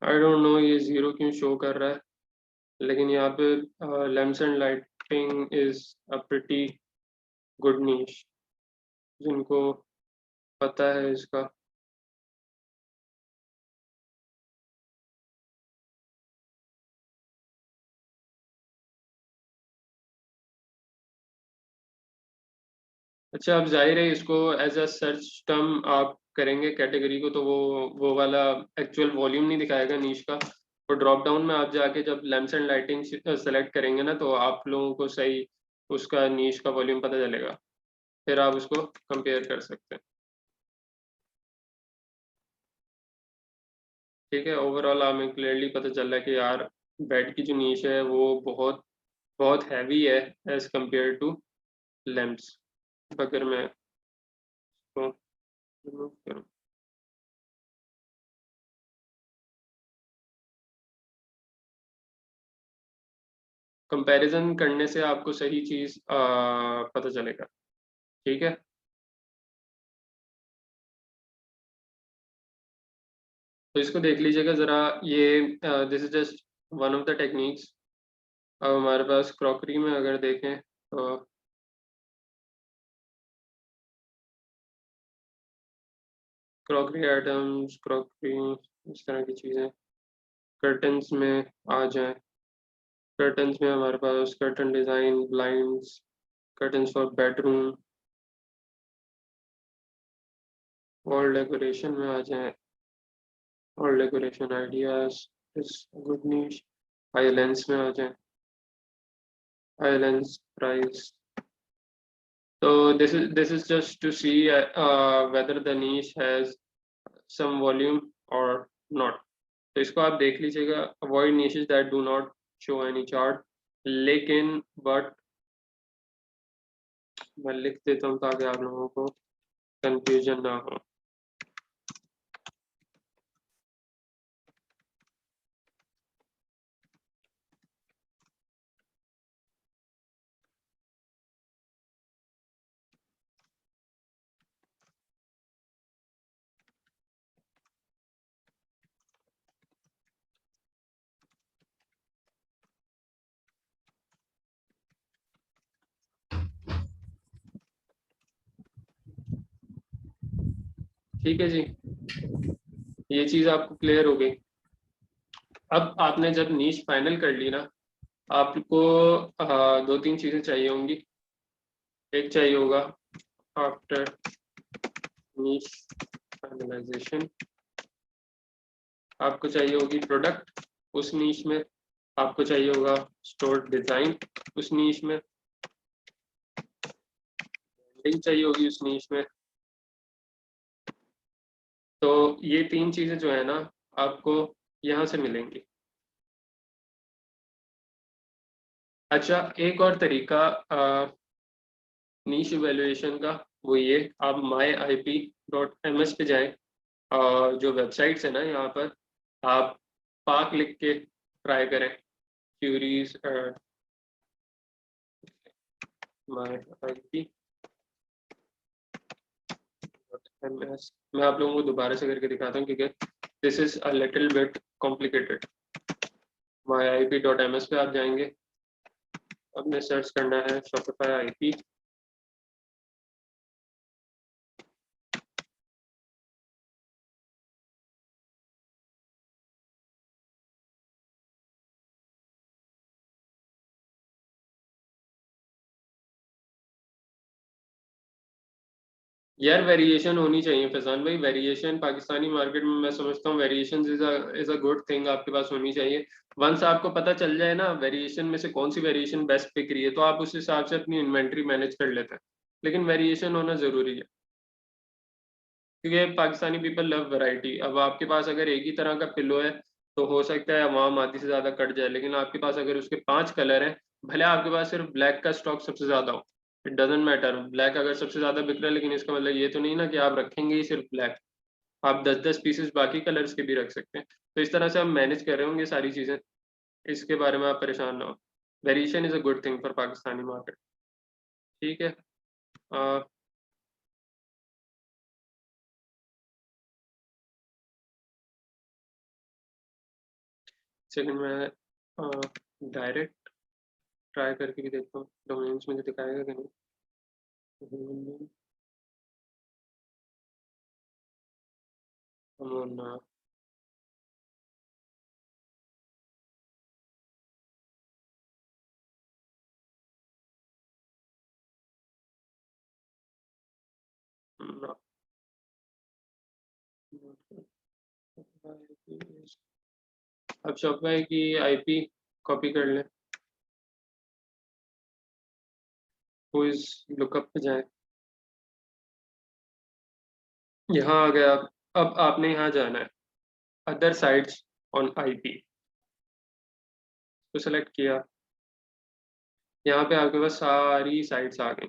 आई डोंट नो ये जीरो क्यों शो कर रहा है, लेकिन यहाँ पे lamps and lighting is a pretty good niche, जिनको पता है इसका। अच्छा, अब जाहिर है इसको एज अ सर्च टर्म आप करेंगे कैटेगरी को, तो वो वाला एक्चुअल वॉल्यूम नहीं दिखाएगा नीश का। तो ड्रॉप डाउन में आप जाके जब लैम्प्स एंड लाइटिंग सेलेक्ट करेंगे ना, तो आप लोगों को सही उसका नीश का वॉल्यूम पता चलेगा, फिर आप उसको कंपेयर कर सकते हैं। ठीक है, ओवरऑल हमें क्लियरली पता चल रहा है कि यार बेड की जो नीश है वो बहुत बहुत हैवी है एज कंपेयर टू लैम्प्स। अगर मैं इसको remove करूं, कंपैरिजन करने से आपको सही चीज़ पता चलेगा। ठीक है, तो इसको देख लीजिएगा ज़रा। ये this is just one of the techniques. अब हमारे पास क्रॉकरी में अगर देखें तो क्रॉकरी आइटम्स, क्रॉकरी, इस तरह की चीज़ें। कर्टन्स में आ जाएं, कर्टन्स में हमारे पास curtain design, blinds, curtains for bedroom, wall decoration में आ जाए, wall decoration ideas is good niche, islands में आ जाए, islands price. So this is just to see whether the niche has some volume or not. तो इसको आप देख लीजिएगा, avoid niches that do not show any chart, लेकिन but मैं लिख देता हूँ ताकि आप लोगों को confusion ना हो। ठीक है जी, ये चीज आपको क्लियर हो गई। अब आपने जब नीश फाइनल कर ली ना, आपको दो तीन चीजें चाहिए होंगी। एक चाहिए होगा आफ्टर नीश फाइनलाइजेशन, आपको चाहिए होगी प्रोडक्ट उस नीश में, आपको चाहिए होगा स्टोर डिजाइन उस नीश में, लिंक चाहिए होगी उस नीश में। तो ये तीन चीजें जो है ना आपको यहाँ से मिलेंगी। अच्छा, एक और तरीका नीश इवेल्युएशन का, वो ये, आप myip.ms पे जाएं, जो वेबसाइट्स है ना यहाँ पर, आप पाक लिख के ट्राई करें, क्यूरीज myip.ms। मैं आप लोगों को दोबारा से करके दिखाता हूँ क्योंकि this is a little bit complicated. myip.ms पे आप जाएंगे, आपने सर्च करना है शॉपिफाई आईपी, यार वेरिएशन होनी चाहिए फैजान भाई, वेरिएशन पाकिस्तानी मार्केट में मैं समझता हूँ variation is a good thing आपके पास होनी चाहिए। वंस आपको पता चल जाए ना वेरिएशन में से कौन सी वेरिएशन बेस्ट पिक रही है, तो आप उस हिसाब से अपनी इन्वेंट्री मैनेज कर लेते हैं, लेकिन वेरिएशन होना जरूरी है क्योंकि पाकिस्तानी पीपल लव वैरायटी। अब आपके पास अगर एक ही तरह का पिलो है तो हो सकता है अवाम आधी से ज्यादा कट जाए, लेकिन आपके पास अगर उसके 5 कलर हैं, भले आपके पास सिर्फ ब्लैक का स्टॉक सबसे ज्यादा हो, इट डजेंट मैटर, ब्लैक अगर सबसे ज्यादा बिक रहा है, लेकिन इसका मतलब ये तो नहीं ना कि आप रखेंगे ही सिर्फ ब्लैक, आप 10-10 पीसेस बाकी कलर्स के भी रख सकते हैं। तो इस तरह से आप मैनेज कर रहे होंगे सारी चीजें, इसके बारे में आप परेशान ना हो। Variation is a good thing for Pakistani market. ठीक है, सेकंड में डायरेक्ट ट्राई करके भी देखता हूँ डोमेन्स मुझे दिखाएगा कि नहीं। अमोना अब शॉपिफाई की आईपी कॉपी कर लें, क्विज लुकअप पे जाए, यहाँ आ गया। अब आपने यहाँ जाना है अदर साइट्स ऑन आईपी, तो सेलेक्ट किया, यहाँ पे आपके पास सारी साइट्स आ गई।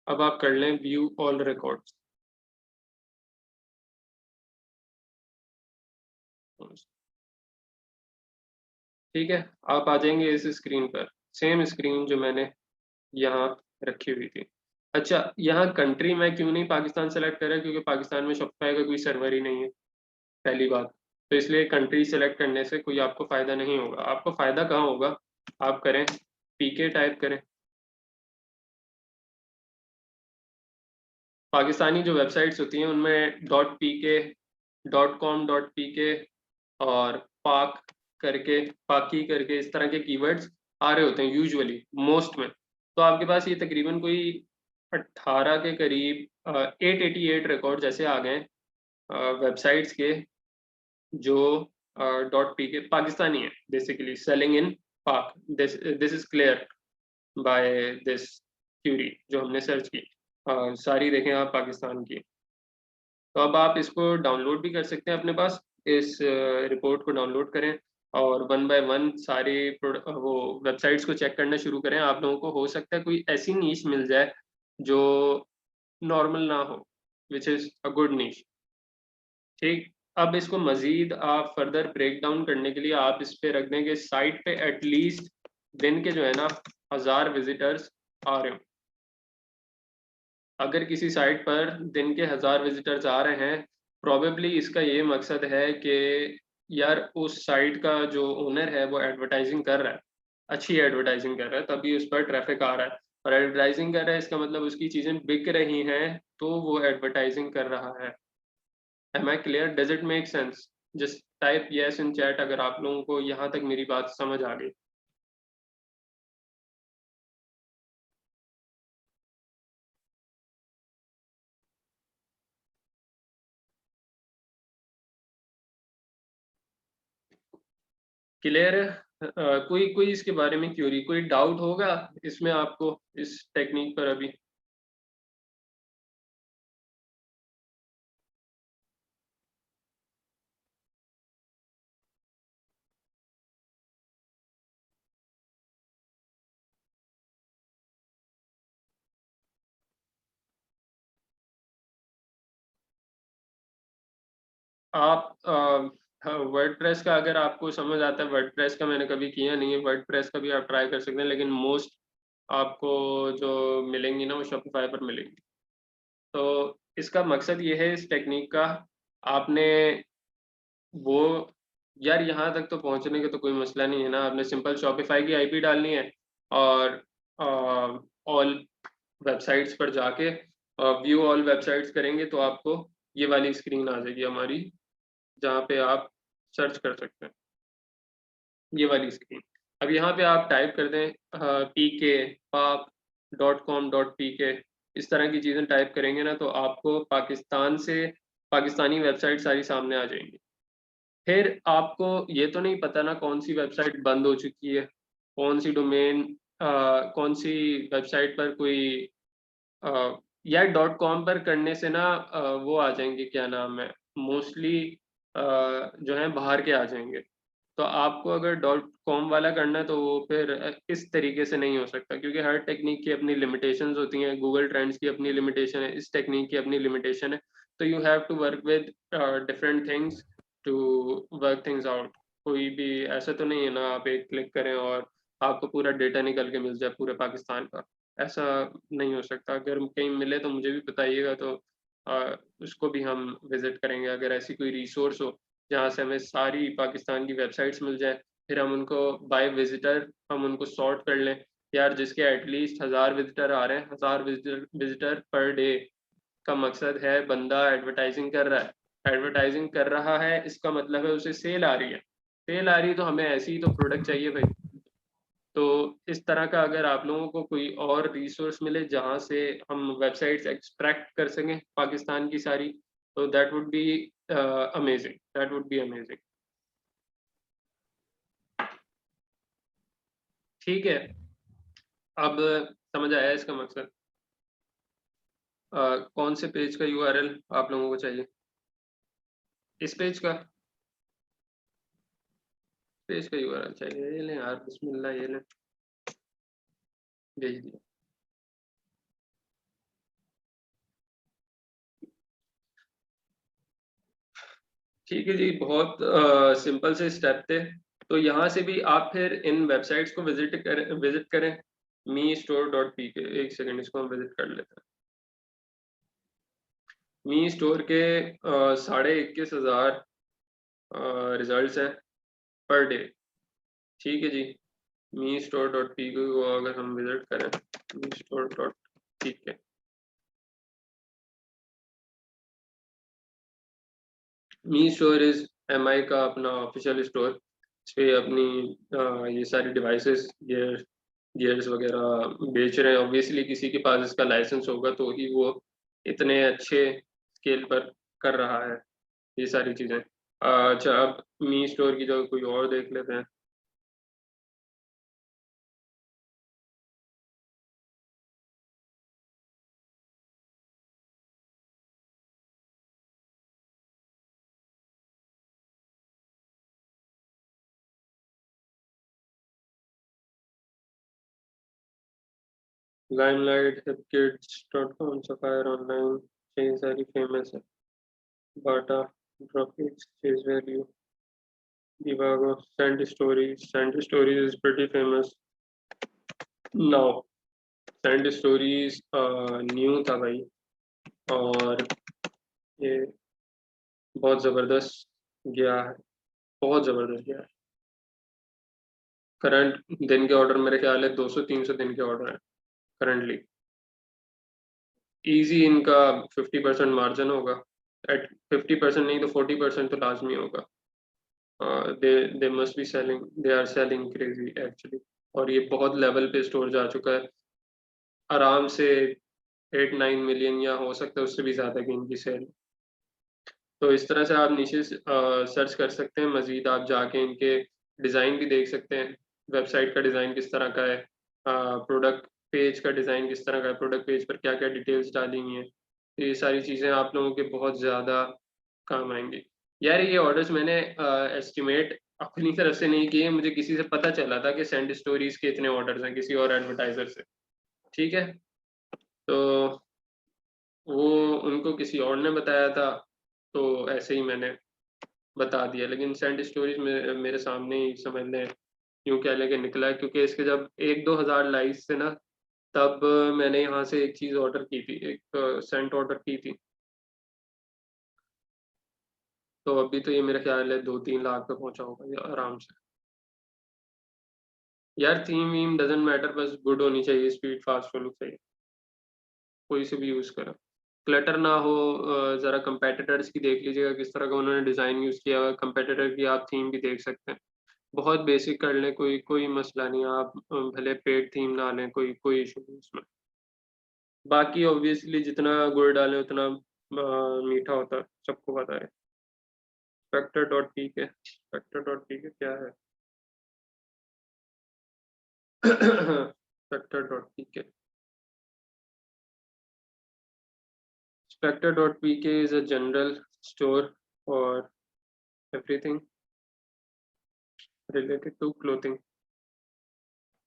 अब आप कर लें व्यू ऑल रिकॉर्ड्स, ठीक है। आप आ जाएंगे इस स्क्रीन पर, सेम स्क्रीन जो मैंने यहाँ रखी हुई थी। अच्छा, यहाँ कंट्री मैं क्यों नहीं पाकिस्तान सेलेक्ट कर रहा, क्योंकि पाकिस्तान में शॉपिफाई का कोई सर्वर ही नहीं है, पहली बात। तो इसलिए कंट्री सेलेक्ट करने से कोई आपको फायदा नहीं होगा। आपको फायदा कहाँ होगा, आप करें पीके टाइप करें, पाकिस्तानी जो वेबसाइट्स होती हैं उनमें .pk, .com.pk और पाक करके, पाकी करके, इस तरह के कीवर्ड्स आ रहे होते हैं यूजुअली मोस्ट में। तो आपके पास ये तकरीबन कोई 18 के करीब 888 रिकॉर्ड जैसे आ गए वेबसाइट्स के, जो .pk पाकिस्तानी है basically, selling in Pak. This is clear by this query जो हमने सर्च की। सारी देखें आप पाकिस्तान की। तो अब आप इसको डाउनलोड भी कर सकते हैं अपने पास, इस रिपोर्ट को डाउनलोड करें और 1 बाय 1 सारे वो वेबसाइट्स को चेक करना शुरू करें। आप लोगों को हो सकता है कोई ऐसी नीश मिल जाए जो नॉर्मल ना हो, विच इज़ अ गुड नीश। ठीक, अब इसको मज़ीद आप फर्दर ब्रेक डाउन करने के लिए आप इस पे रख दें कि साइट पे एटलीस्ट दिन के जो है ना 1000 विजिटर्स आ रहे हों। अगर किसी साइट पर दिन के 1000 विजिटर्स आ रहे हैं, प्रोबेबली इसका ये मकसद है कि यार उस साइट का जो ओनर है वो एडवर्टाइजिंग कर रहा है, अच्छी एडवर्टाइजिंग कर रहा है, तभी उस पर ट्रैफिक आ रहा है। और एडवर्टाइजिंग कर रहा है इसका मतलब उसकी चीज़ें बिक रही हैं, तो वो एडवर्टाइजिंग कर रहा है। Am I clear? Does it make sense? Just type yes in chat अगर आप लोगों को यहाँ तक मेरी बात समझ आ गई। क्लियर है? कोई कोई इसके बारे में क्यूरी, कोई डाउट होगा इसमें आपको, इस टेक्निक पर अभी? आप वर्डप्रेस का अगर आपको समझ आता है, वर्डप्रेस का मैंने कभी किया नहीं है, वर्डप्रेस का भी आप ट्राई कर सकते हैं, लेकिन मोस्ट आपको जो मिलेंगी ना वो शॉपिफाई पर मिलेंगी। तो इसका मकसद ये है इस टेक्निक का, आपने वो यार यहाँ तक तो पहुँचने का तो कोई मसला नहीं है ना, आपने सिंपल शॉपिफाई की आईपी डालनी है और ऑल वेबसाइट्स पर जाके व्यू ऑल वेबसाइट्स करेंगे तो आपको ये वाली स्क्रीन आ जाएगी हमारी, जहाँ पे आप सर्च कर सकते हैं, ये वाली स्क्रीन। अब यहाँ पे आप टाइप कर दें pk pap.com.pk, इस तरह की चीज़ें टाइप करेंगे ना तो आपको पाकिस्तान से पाकिस्तानी वेबसाइट सारी सामने आ जाएंगी। फिर आपको ये तो नहीं पता ना कौन सी वेबसाइट बंद हो चुकी है, कौन सी डोमेन, कौन सी वेबसाइट पर कोई या .com पर करने से ना वो आ जाएंगे, क्या नाम है, मोस्टली जो है बाहर के आ जाएंगे। तो आपको अगर .com वाला करना है तो वो फिर इस तरीके से नहीं हो सकता, क्योंकि हर टेक्निक की अपनी लिमिटेशंस होती हैं, गूगल ट्रेंड्स की अपनी लिमिटेशन है, इस टेक्निक की अपनी लिमिटेशन है। तो you have to work with different things to work things out. कोई भी ऐसा तो नहीं है ना आप एक क्लिक करें और आपको पूरा डेटा निकल के मिल जाए पूरे पाकिस्तान का, ऐसा नहीं हो सकता। अगर कहीं मिले तो मुझे भी बताइएगा, तो उसको भी हम विजिट करेंगे। अगर ऐसी कोई रिसोर्स हो जहाँ से हमें सारी पाकिस्तान की वेबसाइट्स मिल जाए, फिर हम उनको बाय विजिटर हम उनको सॉर्ट कर लें। यार जिसके एटलीस्ट 1000 विजिटर आ रहे हैं, 1000 विजिटर पर डे का मकसद है बंदा एडवर्टाइजिंग कर रहा है, एडवर्टाइजिंग कर रहा है इसका मतलब है उसे सेल आ रही है, सेल आ रही है तो हमें ऐसी ही तो प्रोडक्ट चाहिए भाई। तो इस तरह का अगर आप लोगों को कोई और रिसोर्स मिले जहाँ से हम वेबसाइट्स एक्सट्रैक्ट कर सकें पाकिस्तान की सारी, तो that would be amazing, that would be amazing. ठीक है, अब समझ आया इसका मकसद। कौन से पेज का यूआरएल आप लोगों को चाहिए? इस पेज का यूआरएल चाहिए? ये लें यार, बिस्मिल्लाह, ये लें, भेज दिया। ठीक है जी, बहुत सिंपल से स्टेप थे। तो यहाँ से भी आप फिर इन वेबसाइट्स को विजिट करें, मी स्टोर .pk। एक सेकंड, इसको हम विजिट कर लेते हैं। मी स्टोर के 21,500 रिजल्ट्स हैं पर डे। ठीक है जी, मी स्टोर .pk को अगर हम विजिट करें, Mi store .pk, Mi store is MI का अपना ऑफिशियल स्टोर। इस पे अपनी ये सारी डिवाइसेस गियर्स वगैरह बेच रहे हैं। ऑब्वियसली किसी के पास इसका लाइसेंस होगा तो ही वो इतने अच्छे स्केल पर कर रहा है ये सारी चीज़ें। अच्छा, अब मी स्टोर की जगह कोई और देख लेते हैं। लाइमलाइट, HipKids.com, सफायर ऑनलाइन, ये सारी फेमस है। Bata, Dropkicks, Chase Value, Divago, Sand Stories is pretty famous now. Sand Stories new था भाई, और ये बहुत ज़बरदस्त गया है, बहुत ज़बरदस्त गया है। करंट दिन के ऑर्डर मेरे ख्याल है 200-300 दिन के ऑर्डर है करंटली। इजी इनका 50% मार्जिन होगा, एट 50% नहीं तो 40% तो लाजमी होगा। They must be selling, they are selling crazy actually. और ये बहुत लेवल पे स्टोर जा चुका है, आराम से 8-9 मिलियन या हो सकता है उससे भी ज़्यादा की इनकी सेल। तो इस तरह से आप नीचे सर्च कर सकते हैं। मज़ीद आप जाके इनके डिज़ाइन भी देख सकते हैं, वेबसाइट का डिज़ाइन किस तरह का है, प्रोडक्ट पेज का डिज़ाइन किस तरह का है, प्रोडक्ट पेज पर क्या क्या डिटेल्स डाली हुई हैं। तो ये सारी चीज़ें आप लोगों के बहुत ज़्यादा काम आएंगी। यार ये ऑर्डर्स मैंने एस्टिमेट अपनी तरफ से नहीं किए, मुझे किसी से पता चला था कि सेंड स्टोरीज के इतने ऑर्डर्स हैं किसी और एडवर्टाइजर से, ठीक है। तो वो उनको किसी और ने बताया था, तो ऐसे ही मैंने बता दिया। लेकिन सेंड स्टोरीज में मेरे सामने ही समझ लें यूँ कह लें कि निकला है, क्योंकि इसके जब 1-2 हज़ार लाइक्स थे ना, तब मैंने यहाँ से एक चीज़ ऑर्डर की थी, एक सेंट ऑर्डर की थी। तो अभी तो ये मेरा ख्याल है 2-3 लाख पे पहुंचा होगा ये आराम से। यार थीम वीम डजंट मैटर, बस गुड होनी चाहिए, स्पीड फास्ट होनी चाहिए, कोई से भी यूज़ करें, क्लटर ना हो। ज़रा कंपेटिटर्स की देख लीजिएगा किस तरह का उन्होंने डिज़ाइन यूज़ किया हुआ है, कंपेटिटर की आप थीम भी देख सकते हैं। बहुत बेसिक कर लें, कोई कोई मसला नहीं, आप भले पेड थीम ना लें, कोई कोई इशू नहीं उसमें। बाकी ऑब्वियसली जितना गुड़ डालें उतना मीठा होता है, सबको पता है। Spectre.pk क्या है? Spectre.pk Spectre.pk is a general store for everything related to clothing.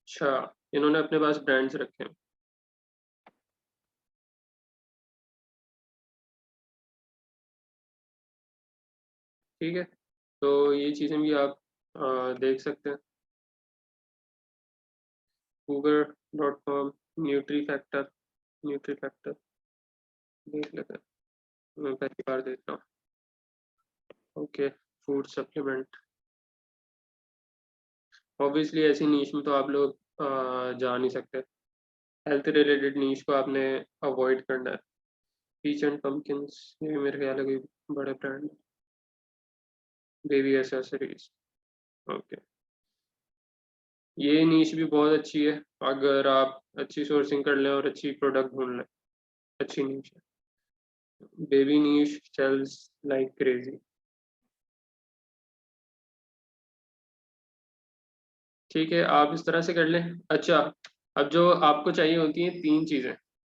अच्छा, इन्होंने अपने पास ब्रांड्स रखे हैं। ठीक है, तो ये चीज़ें भी आप देख सकते हैं। Uber.com, न्यूट्री फैक्टर देख लेते हैं, मैं पहली बार देख रहा हूँ। ओके, फूड सप्लीमेंट, ऑब्वियसली ऐसी नीश में तो आप लोग जा नहीं सकते, हेल्थ रिलेटेड नीश को आपने अवॉइड करना है। पीच एंड पम्पकिंस, ये मेरे ख्याल है कोई बड़े ब्रांड, बेबी एसेसरीज, ओके। ये नीश भी बहुत अच्छी है, अगर आप अच्छी सोर्सिंग कर लें और अच्छी प्रोडक्ट ढूंढ लें, अच्छी नीश है। बेबी नीश सेल्स लाइक क्रेजी। ठीक है, आप इस तरह से कर लें। अच्छा, अब जो आपको चाहिए होती हैं 3 चीज़ें,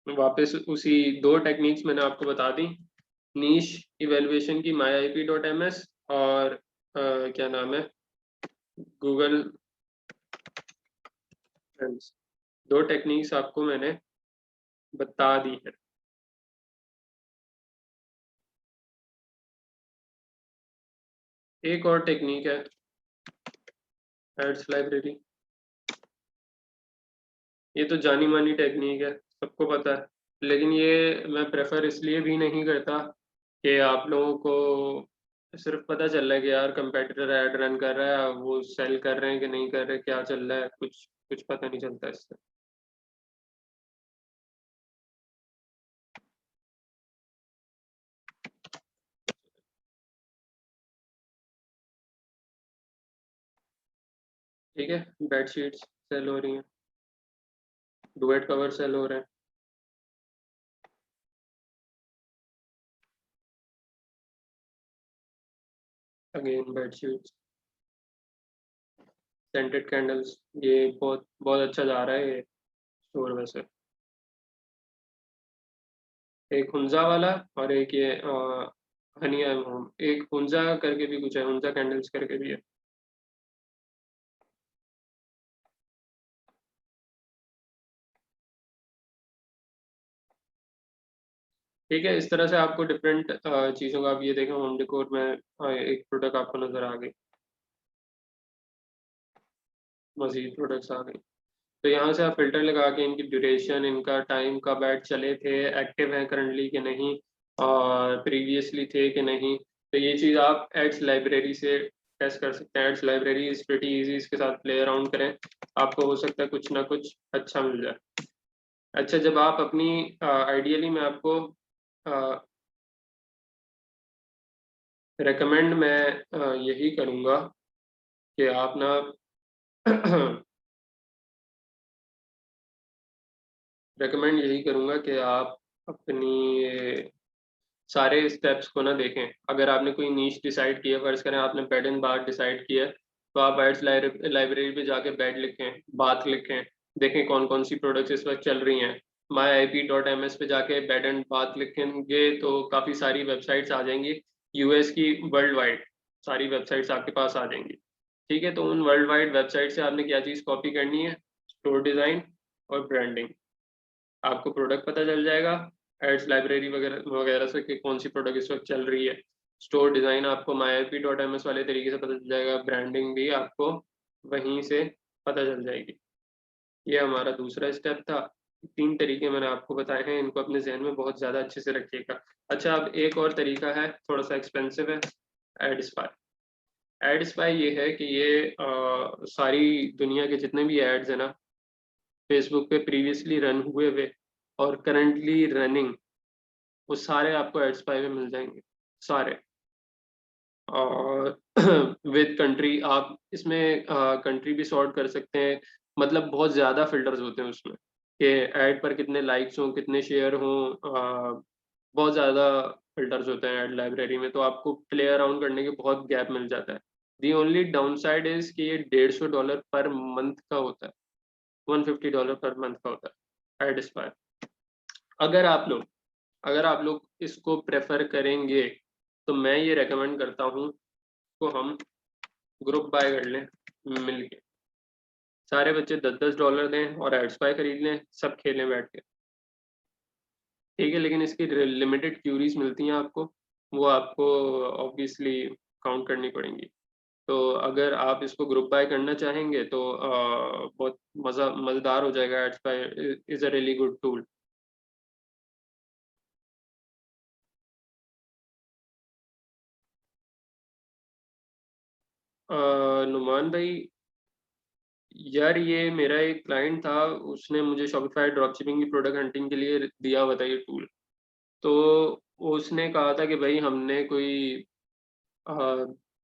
वापस उसी 2 टेक्निक्स मैंने आपको बता दी। नीश इवेल्युएशन की myip.ms, और क्या नाम है, गूगल ट्रेंड्स। 2 टेक्निक्स आपको मैंने बता दी है। एक और टेक्निक है एड्स लाइब्रेरी, ये तो जानी मानी टेक्निक है, सबको पता है। लेकिन ये मैं प्रेफर इसलिए भी नहीं करता कि आप लोगों को सिर्फ पता चल रहा है कि यार कंपेटिटर ऐड रन कर रहा है, वो सेल कर रहे हैं कि नहीं कर रहे, क्या चल रहा है, कुछ कुछ पता नहीं चलता इससे। ठीक है, बेडशीट्स सेल हो रही हैं, डुएट कवर सेल हो रहे हैं। अगेन बेडशीट्स, सेंटेड कैंडल्स, ये बहुत बहुत अच्छा जा रहा है ये स्टोर वैसे। एक हुंजा वाला और एक ये हनी एम होम, एक हुंजा करके भी कुछ है, हुंजा कैंडल्स करके भी है। ठीक है, इस तरह से आपको डिफरेंट चीज़ों का, आप ये देखें होम डेकोर में एक प्रोडक्ट आपको नज़र आ गई, मजीद प्रोडक्ट्स आ गई। तो यहाँ से आप फिल्टर लगा के इनकी ड्यूरेशन, इनका टाइम कब ऐड चले थे, एक्टिव हैं करंटली कि नहीं, और प्रीवियसली थे कि नहीं, तो ये चीज़ आप एड्स लाइब्रेरी से टेस्ट कर सकते हैं। Ads library is pretty easy, इसके साथ प्ले अराउंड करें, आपको हो सकता है कुछ ना कुछ अच्छा मिल जाए। अच्छा, जब आप अपनी आइडियली मैं आपको रेकमेंड मैं यही करूँगा कि आप ना रेकमेंड यही करूँगा कि आप अपनी सारे स्टेप्स को ना देखें। अगर आपने कोई नीश डिसाइड किया, फ़र्ज़ करें आपने बेड एंड बाथ डिसाइड किया है, तो आप एड्स लाइब्रेरी पे जाके बेड लिखें, बाथ लिखें, देखें कौन-कौन सी प्रोडक्ट्स इस वक़्त चल रही हैं। myip.ms पे जाके बेड एंड बाथ लिखेंगे तो काफ़ी सारी वेबसाइट्स आ जाएँगी, यूएस की वर्ल्ड वाइड सारी वेबसाइट्स आपके पास आ जाएँगी। ठीक है? तो उन वर्ल्ड वाइड वेबसाइट से आपने क्या चीज़ कॉपी करनी है? स्टोर डिज़ाइन और ब्रांडिंग। आपको प्रोडक्ट पता चल जाएगा, एड्स लाइब्रेरी वगैरह वगैरह से कि कौन सी प्रोडक्ट इस वक्त चल रही है। स्टोर डिज़ाइन आपको myip.ms वाले तरीके से पता चल जाएगा, ब्रांडिंग भी आपको वहीं से पता चल जाएगी। ये हमारा दूसरा स्टेप था। 3 तरीके मैंने आपको बताए हैं, इनको अपने ज़हन में बहुत ज़्यादा अच्छे से रखिएगा। अच्छा, अब एक और तरीका है, थोड़ा-सा एक्सपेंसिव है, एडस्पाई। एडस्पाई ये है कि ये सारी दुनिया के जितने भी एड्स हैं ना, फेसबुक पे प्रीवियसली रन हुए हुए और करंटली रनिंग, वो सारे आपको एडस्पाई में मिल जाएँगे, सारे। और विद कंट्री आप इसमें कंट्री भी सॉर्ट कर सकते हैं, मतलब बहुत ज़्यादा फ़िल्टर्स होते हैं उसमें, कि ऐड पर कितने लाइक्स हों, कितने शेयर हों, बहुत ज़्यादा फ़िल्टर्स होते हैं ऐड लाइब्रेरी में, तो आपको प्ले अराउंड करने के बहुत गैप मिल जाता है। द ओनली डाउनसाइड इज़ कि ये $150 पर मंथ का होता है, $150 पर मंथ का होता है, एडस्पाई। अगर आप लोग अगर आप लोग इसको प्रेफ़र करेंगे, तो मैं ये रिकमेंड करता हूँ, तो हम ग्रुप बाय कर लें मिलके। सारे बच्चे $10-10 दें और एडस्पाई खरीद लें, सब खेलें बैठ के। ठीक है, लेकिन इसकी लिमिटेड क्यूरीज़ मिलती हैं आपको, वो आपको ऑब्वियसली काउंट करनी पड़ेंगी। तो अगर आप इसको ग्रुप बाय करना चाहेंगे तो बहुत मज़ेदार हो जाएगा। AdSpy is a really good tool. Numan भाई, यार ये मेरा एक क्लाइंट था, उसने मुझे शॉपिफ़ाई ड्रॉपशिपिंग की प्रोडक्ट हंटिंग के लिए दिया हुआ था ये टूल। तो उसने कहा था कि भाई हमने कोई अ,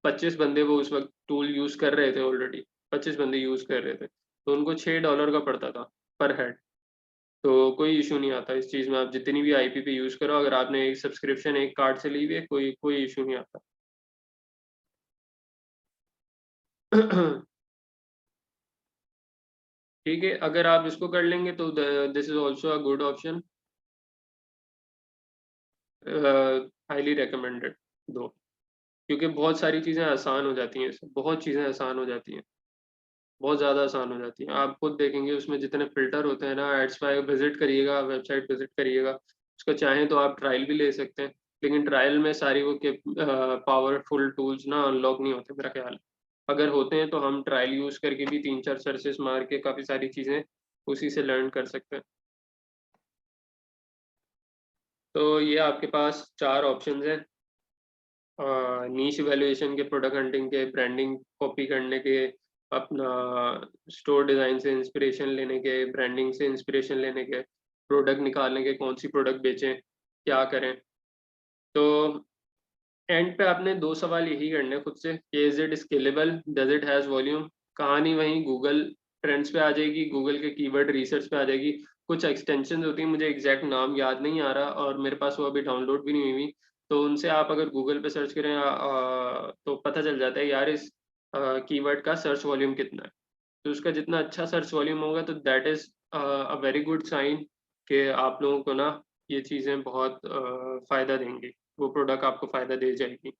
25 बंदे वो उस वक़्त टूल यूज़ कर रहे थे ऑलरेडी, 25 बंदे यूज़ कर रहे थे। तो उनको $6 का पड़ता था पर हेड। तो कोई इश्यू नहीं आता इस चीज़ में, आप जितनी भी आईपी पे यूज़ करो, अगर आपने एक सब्सक्रिप्शन एक कार्ड से ली हुई है, कोई कोई इश्यू नहीं आता। ठीक है, अगर आप इसको कर लेंगे तो this is also a good option, highly recommended दो, क्योंकि बहुत सारी चीज़ें आसान हो जाती हैं इससे, बहुत चीज़ें आसान हो जाती हैं, बहुत ज़्यादा आसान हो जाती हैं। आप खुद देखेंगे उसमें जितने फ़िल्टर होते हैं ना, एड्सपाई विज़िट करिएगा, वेबसाइट विज़िट करिएगा, उसका चाहें तो आप ट्रायल भी ले सकते हैं, लेकिन ट्रायल में सारी वो पावरफुल टूल्स ना अनलॉक नहीं होते मेरा ख़्याल है। अगर होते हैं तो हम ट्रायल यूज़ करके भी 3-4 सर्चेस मार के काफ़ी सारी चीज़ें उसी से लर्न कर सकते हैं। तो ये आपके पास 4 ऑप्शंस हैं, नीश इवैल्यूएशन के, प्रोडक्ट हंटिंग के, ब्रांडिंग कॉपी करने के, अपना स्टोर डिज़ाइन से इंस्पिरेशन लेने के, ब्रांडिंग से इंस्पिरेशन लेने के, प्रोडक्ट निकालने के, कौन सी प्रोडक्ट बेचें, क्या करें। तो एंड पे आपने 2 सवाल यही करने हैं खुद से कि is it scalable, does it has volume, कहानी वहीं गूगल ट्रेंड्स पे आ जाएगी, गूगल के कीवर्ड रिसर्च पे आ जाएगी। कुछ एक्सटेंशन होती हैं, मुझे एग्जैक्ट नाम याद नहीं आ रहा और मेरे पास वो अभी डाउनलोड भी नहीं हुई, तो उनसे आप अगर गूगल पे सर्च करें तो पता चल जाता है यार इस कीवर्ड का सर्च वॉल्यूम कितना है। तो उसका जितना अच्छा सर्च वॉल्यूम होगा तो that is a very good sign कि आप लोगों को ना ये चीज़ें बहुत फ़ायदा देंगी, वो प्रोडक्ट आपको फ़ायदा दे जाएगी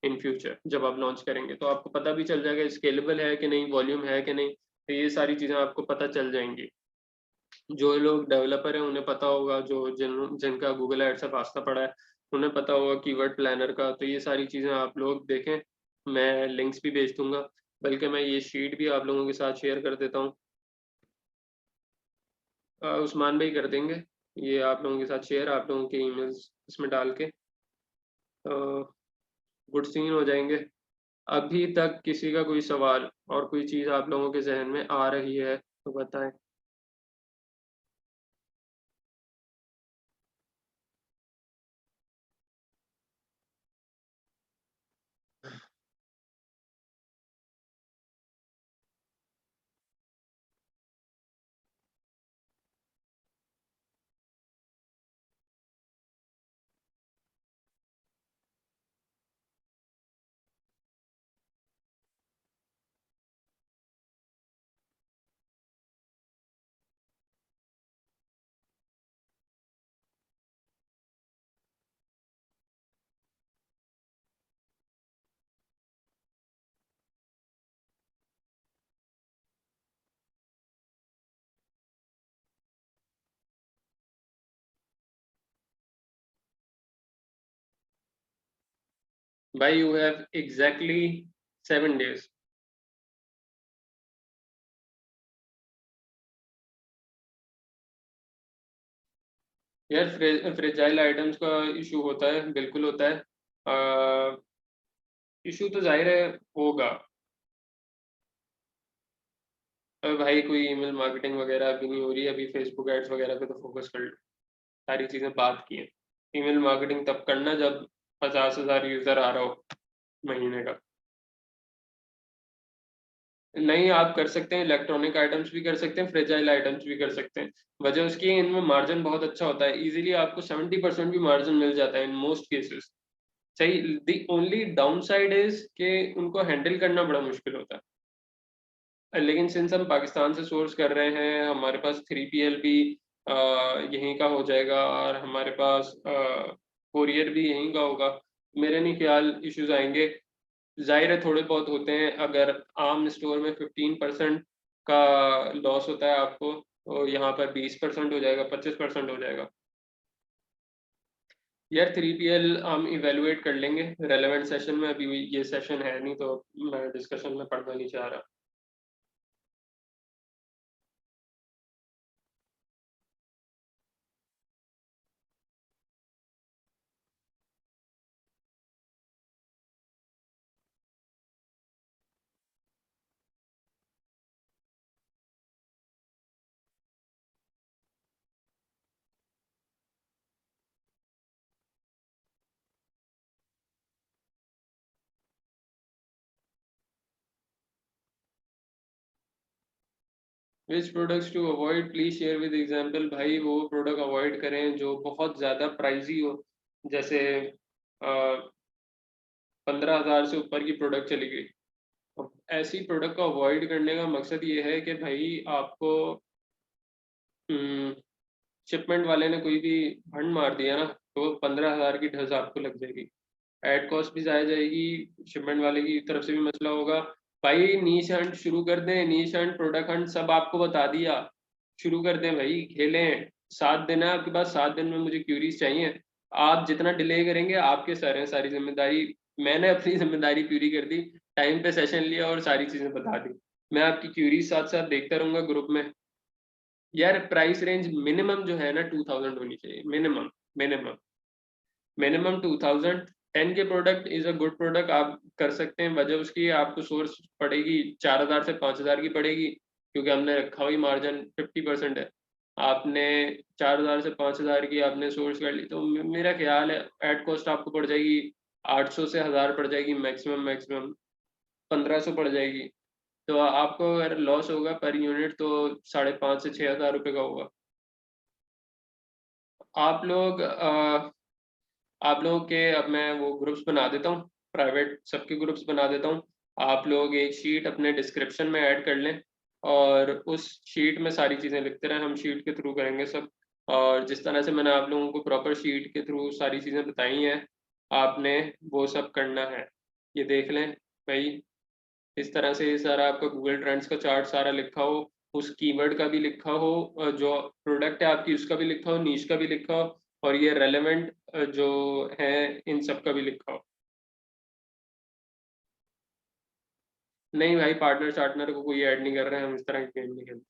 इन फ्यूचर जब आप लॉन्च करेंगे। तो आपको पता भी चल जाएगा स्केलेबल है कि नहीं, वॉल्यूम है कि नहीं, तो ये सारी चीज़ें आपको पता चल जाएँगी। जो लोग डेवलपर हैं उन्हें पता होगा, जो जिनका गूगल एड से वास्ता पड़ा है, उन्हें पता होगा कीवर्ड प्लानर का। तो ये सारी चीज़ें आप लोग देखें, मैं लिंक्स भी भेज दूँगा, बल्कि मैं ये शीट भी आप लोगों के साथ शेयर कर देता हूँ। उस्मान भाई कर देंगे, ये आप लोगों के साथ शेयर, आप लोगों के ईमेल्स इसमें डाल के गुड सीन हो जाएँगे। अभी तक किसी का कोई सवाल और कोई चीज़ आप लोगों के ज़हन में आ रही है तो बताएँ? भाई यू हैव एग्ज़ैक्टली 7 डेज़। यार फ्रेजाइल आइटम्स का इशू होता है, बिल्कुल होता है। इशू तो ज़ाहिर है होगा। भाई कोई ईमेल मार्केटिंग वगैरह अभी नहीं हो रही है, अभी फेसबुक एड्स वगैरह पे तो फोकस कर लो। सारी चीज़ें बात की हैं। ईमेल मार्केटिंग तब करना जब 50,000 यूज़र आ रहा हो महीने का। नहीं, आप कर सकते हैं, इलेक्ट्रॉनिक आइटम्स भी कर सकते हैं, फ्रेजाइल आइटम्स भी कर सकते हैं। वजह उसकी है इनमें मार्जिन बहुत अच्छा होता है, ईज़िली आपको 70% भी मार्जिन मिल जाता है इन मोस्ट केसेस। सही, द ओनली डाउनसाइड इज़ कि उनको हैंडल करना बड़ा मुश्किल होता है। लेकिन सिंस हम पाकिस्तान से सोर्स कर रहे हैं, हमारे पास 3PL भी यहीं का हो जाएगा और हमारे पास कोरियर भी यहीं का होगा। मेरे नहीं ख्याल इश्यूज़ आएँगे। ज़ाहिर है थोड़े बहुत होते हैं, अगर आम स्टोर में 15% का लॉस होता है आपको, तो यहाँ पर 20% हो जाएगा, 25% हो जाएगा। यार 3PL हम इवैल्यूएट कर लेंगे रेलेवेंट सेशन में, अभी ये सेशन है नहीं तो मैं डिस्कशन में पढ़ना नहीं चाह रहा। Which products to avoid please share with example. भाई वो प्रोडक्ट अवॉइड करें जो बहुत ज़्यादा प्राइजी हो, जैसे 15,000 से ऊपर की प्रोडक्ट चली गई। अब ऐसी प्रोडक्ट को अवॉइड करने का मकसद ये है कि भाई आपको शिपमेंट वाले ने कोई भी भंड मार दिया ना, तो 15,000 की ढज़ आपको लग जाएगी, एड कॉस्ट भी ज़ाया जाएगी, शिपमेंट वाले की तरफ से भी मसला होगा। भाई नीश हंट शुरू कर दें, नीश हंट, प्रोडक्ट हंट सब आपको बता दिया, शुरू कर दें भाई, खेलें। 7 दिन है आपके पास, 7 दिन में मुझे क्यूरीज चाहिए। आप जितना डिले करेंगे आपके सर हैं, सारी ज़िम्मेदारी। मैंने अपनी ज़िम्मेदारी पूरी कर दी, टाइम पे सेशन लिया और सारी चीज़ें बता दी। मैं आपकी क्यूरीज साथ-साथ देखता रहूँगा ग्रुप में। यार प्राइस रेंज मिनिमम जो है ना 2000 होनी चाहिए, मिनिमम, मिनिमम। मिनिमम 2000। 10 के product is a good product, आप कर सकते हैं। वजह उसकी आपको सोर्स पड़ेगी 4000 से 5000 की पड़ेगी, क्योंकि हमने रखा हुई मार्जिन 50% है। आपने 4000 से 5000 की आपने सोर्स कर ली, तो मेरा ख्याल है एड कॉस्ट आपको पड़ जाएगी 800 से 1000 पड़ जाएगी, मैक्सिमम मैक्सिमम 1500 पड़ जाएगी। तो आपको अगर लॉस होगा पर यूनिट तो 5,500 से 6,000 रुपये का होगा। आप लोग आप लोगों के, अब मैं वो ग्रुप्स बना देता हूँ, प्राइवेट सबके ग्रुप्स बना देता हूँ। आप लोग एक शीट अपने डिस्क्रिप्शन में ऐड कर लें और उस शीट में सारी चीज़ें लिखते रहें, हम शीट के थ्रू करेंगे सब। और जिस तरह से मैंने आप लोगों को प्रॉपर शीट के थ्रू सारी चीज़ें बताई हैं, आपने वो सब करना है। ये देख लें भाई, इस तरह से ये सारा आपका गूगल ट्रेंड्स का चार्ट सारा लिखा हो, उस कीवर्ड का भी लिखा हो, जो प्रोडक्ट है आपकी उसका भी लिखा हो, नीश का भी लिखा हो, और ये रेलेवेंट जो है इन सब का भी लिखा हो। नहीं भाई, पार्टनर शार्टनर को कोई ऐड नहीं कर रहे हैं, हम इस तरह की गेम नहीं खेलते।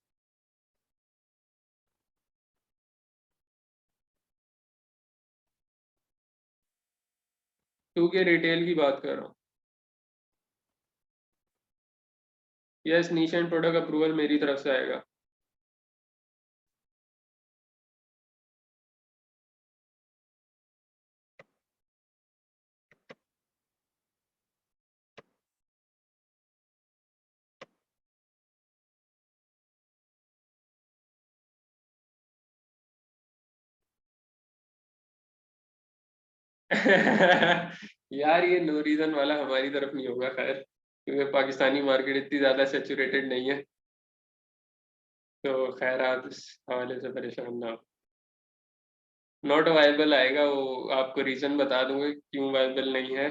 क्योंकि रिटेल की बात कर रहा हूँ। Yes, niche and product approval मेरी तरफ से आएगा। यार ये नो रीजन वाला हमारी तरफ नहीं होगा खैर, क्योंकि पाकिस्तानी मार्केट इतनी ज़्यादा सेचुरेटेड नहीं है। तो खैर आप इस हवाले से परेशान ना हो। नॉट वायबल आएगा, वो आपको रीज़न बता दूंगे क्यों वायबल नहीं है।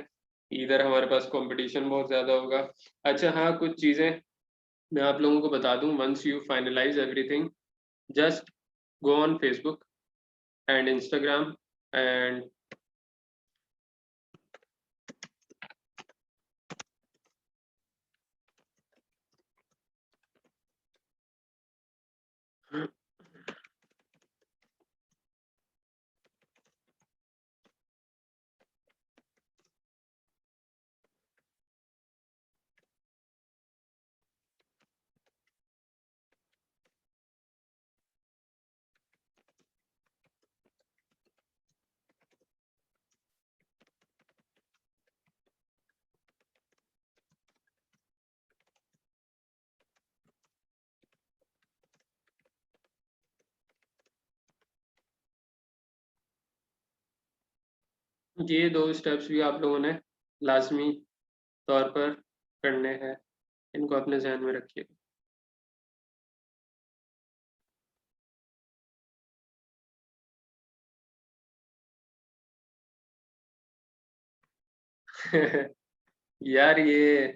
इधर हमारे पास कंपटीशन बहुत ज़्यादा होगा। अच्छा हाँ, कुछ चीज़ें मैं आप लोगों को बता दूं। Once you finalize everything, just go on Facebook and Instagram and ये दो स्टेप्स भी आप लोगों ने लाजमी तौर पर करने हैं, इनको अपने जहन में रखिए। यार ये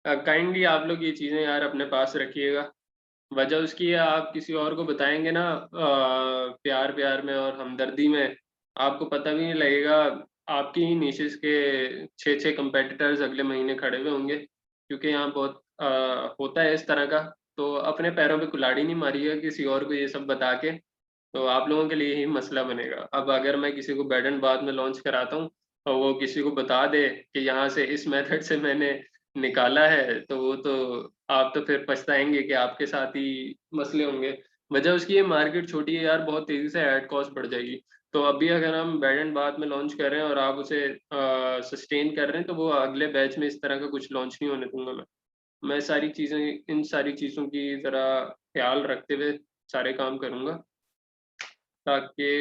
काइंडली आप लोग ये चीज़ें यार अपने पास रखिएगा। वजह उसकी है, आप किसी और को बताएंगे ना प्यार प्यार में और हमदर्दी में, आपको पता भी नहीं लगेगा। आपकी ही निशेस के 6-6 कंपेटिटर्स अगले महीने खड़े हुए होंगे, क्योंकि यहाँ बहुत होता है इस तरह का। तो अपने पैरों पे कुल्हाड़ी नहीं मारिएगा किसी और को ये सब बता के, तो आप लोगों के लिए ही मसला बनेगा। अब अगर मैं किसी को बेड एंड बाथ में लॉन्च कराता हूँ और वो किसी को बता दे कि यहाँ से इस मेथड से मैंने निकाला है, तो वो तो आप तो फिर पछताएंगे कि आपके साथ ही मसले होंगे। वजह उसकी ये मार्केट छोटी है यार, बहुत तेजी से ऐड कॉस्ट बढ़ जाएगी। तो अभी अगर हम बेड एंड बाथ में लॉन्च कर रहे हैं और आप उसे सस्टेन कर रहे हैं, तो वो अगले बैच में इस तरह का कुछ लॉन्च नहीं होने दूंगा मैं सारी चीज़ें, इन सारी चीज़ों की ज़रा ख्याल रखते हुए सारे काम करूँगा, ताकि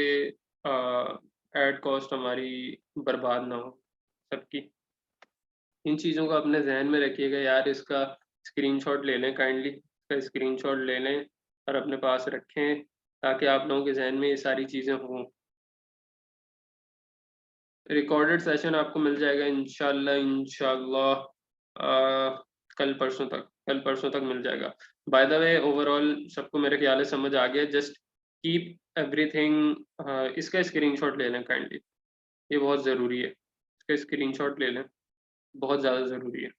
एड कॉस्ट हमारी बर्बाद ना हो सबकी। इन चीज़ों को अपने जहन में रखिएगा यार। इसका स्क्रीनशॉट ले लें काइंडली, इसका स्क्रीनशॉट ले लें और अपने पास रखें, ताकि आप लोगों के जहन में ये सारी चीज़ें हों। रिकॉर्डेड सेशन आपको मिल जाएगा इंशाल्लाह, इंशाल्लाह कल परसों तक मिल जाएगा। बाय द वे ओवरऑल सबको मेरे ख्याल से समझ आ गया। जस्ट कीप एवरीथिंग, इसका स्क्रीनशॉट ले लें काइंडली, ये बहुत ज़रूरी है। इसका स्क्रीनशॉट ले लें, बहुत ज़्यादा ज़रूरी है।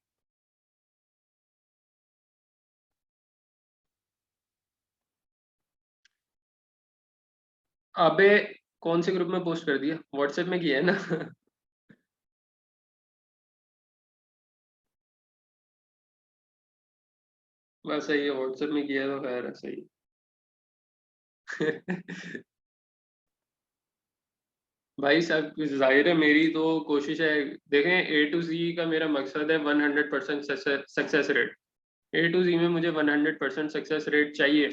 अबे कौन से ग्रुप में पोस्ट कर दिया? व्हाट्सएप में किया है ना? बस सही है, व्हाट्सएप में किया है तो खैर है, सही है। भाई साहब जाहिर है मेरी तो कोशिश है, देखें ए टू जी का मेरा मकसद है 100% सक्सेस रेट। ए टू जी में मुझे 100% सक्सेस रेट चाहिए।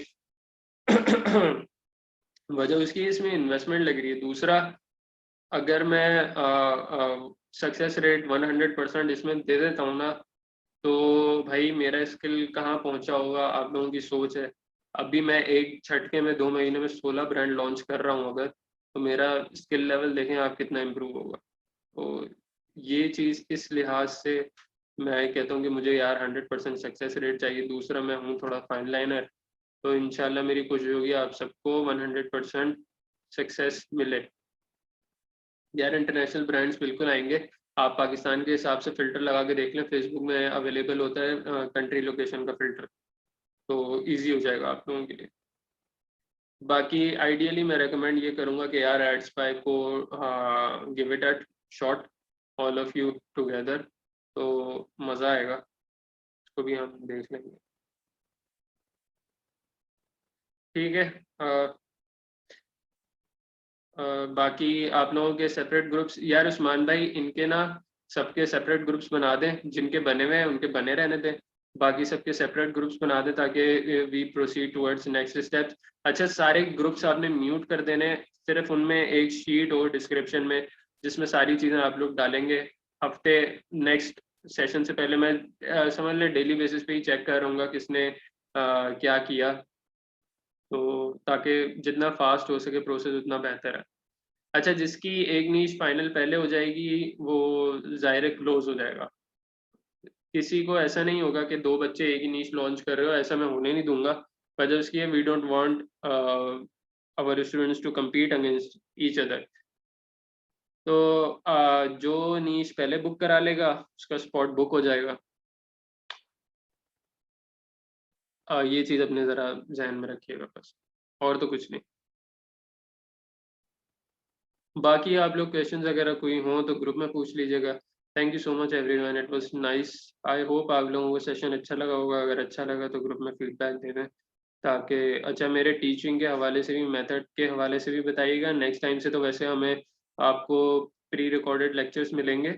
वजह उसकी इसमें इन्वेस्टमेंट लग रही है। दूसरा, अगर मैं सक्सेस रेट 100% इसमें दे देता हूँ ना, तो भाई मेरा स्किल कहाँ पहुँचा होगा आप लोगों की सोच है। अभी मैं एक झटके में 2 महीने में 16 ब्रांड लॉन्च कर रहा हूँ अगर, तो मेरा स्किल लेवल देखें आप कितना इम्प्रूव होगा। तो ये चीज़ इस लिहाज से मैं कहता हूँ कि मुझे यार 100% सक्सेस रेट चाहिए। दूसरा, मैं हूँ थोड़ा फाइन लाइनर, तो इंशाल्लाह मेरी कोशिश होगी आप सबको 100% सक्सेस मिले। यार इंटरनेशनल ब्रांड्स बिल्कुल आएंगे। आप पाकिस्तान के हिसाब से फ़िल्टर लगा के देख लें, फेसबुक में अवेलेबल होता है कंट्री लोकेशन का फ़िल्टर, तो ईज़ी हो जाएगा आप लोगों के लिए। बाकी आइडियली मैं रेकमेंड ये करूँगा कि यार एडस्पाई को give it a shot, all of you together, तो मज़ा आएगा। इसको भी हम देख लेंगे। ठीक है। बाकी आप लोगों के सेपरेट ग्रुप्स, यार उस्मान भाई इनके ना सबके सेपरेट ग्रुप्स बना दें, जिनके बने हुए हैं उनके बने रहने दें, बाकी सबके सेपरेट ग्रुप्स बना दें ताकि we proceed towards next steps. अच्छा, सारे ग्रुप्स आपने म्यूट कर देने, सिर्फ उनमें एक शीट और डिस्क्रिप्शन में जिसमें सारी चीज़ें आप लोग डालेंगे। हफ्ते नेक्स्ट सेशन से पहले मैं समझ लें डेली बेसिस पे ही चेक कर रहूँगा किसने क्या किया, तो ताकि जितना फास्ट हो सके प्रोसेस उतना बेहतर है। अच्छा, जिसकी एक नीश फाइनल पहले हो जाएगी वो ज़ाहिर है क्लोज हो जाएगा। किसी को ऐसा नहीं होगा कि दो बच्चे एक ही नीश लॉन्च कर रहे हो, ऐसा मैं होने नहीं दूंगा। वजह उसकी है, we don't want our students to compete against each other. तो जो नीश पहले बुक करा लेगा उसका स्पॉट बुक हो जाएगा। ये चीज़ अपने ज़रा जहन में रखिएगा बस, और तो कुछ नहीं। बाकी आप लोग क्वेश्चंस वगैरह कोई हो तो ग्रुप में पूछ लीजिएगा। Thank you so much everyone, it was nice. I hope आप लोगों को सेशन अच्छा लगा होगा। अगर अच्छा लगा तो ग्रुप में फीडबैक दे दें ताकि, अच्छा मेरे टीचिंग के हवाले से भी, मेथड के हवाले से भी बताइएगा। नेक्स्ट टाइम से तो वैसे हमें आपको प्री रिकॉर्डेड लेक्चर्स मिलेंगे,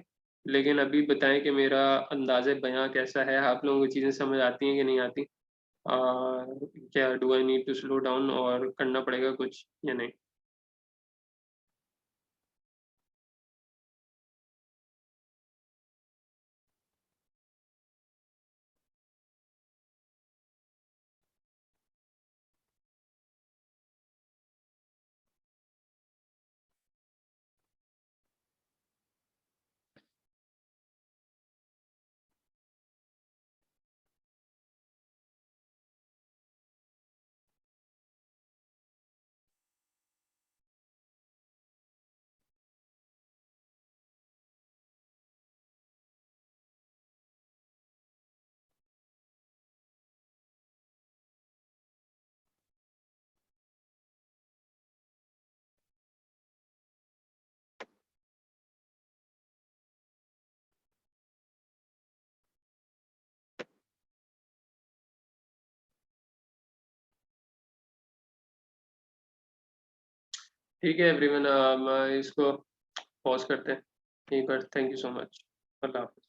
लेकिन अभी बताएं कि मेरा अंदाज़ बयां कैसा है, आप लोगों को चीज़ें समझ आती हैं कि नहीं आती। क्या do I need to slow down और करना पड़ेगा कुछ या नहीं। ठीक है एवरीवन, मैं इसको पॉज करते हैं यहीं पर। Thank you so much. अल्लाह हाफ़िज़।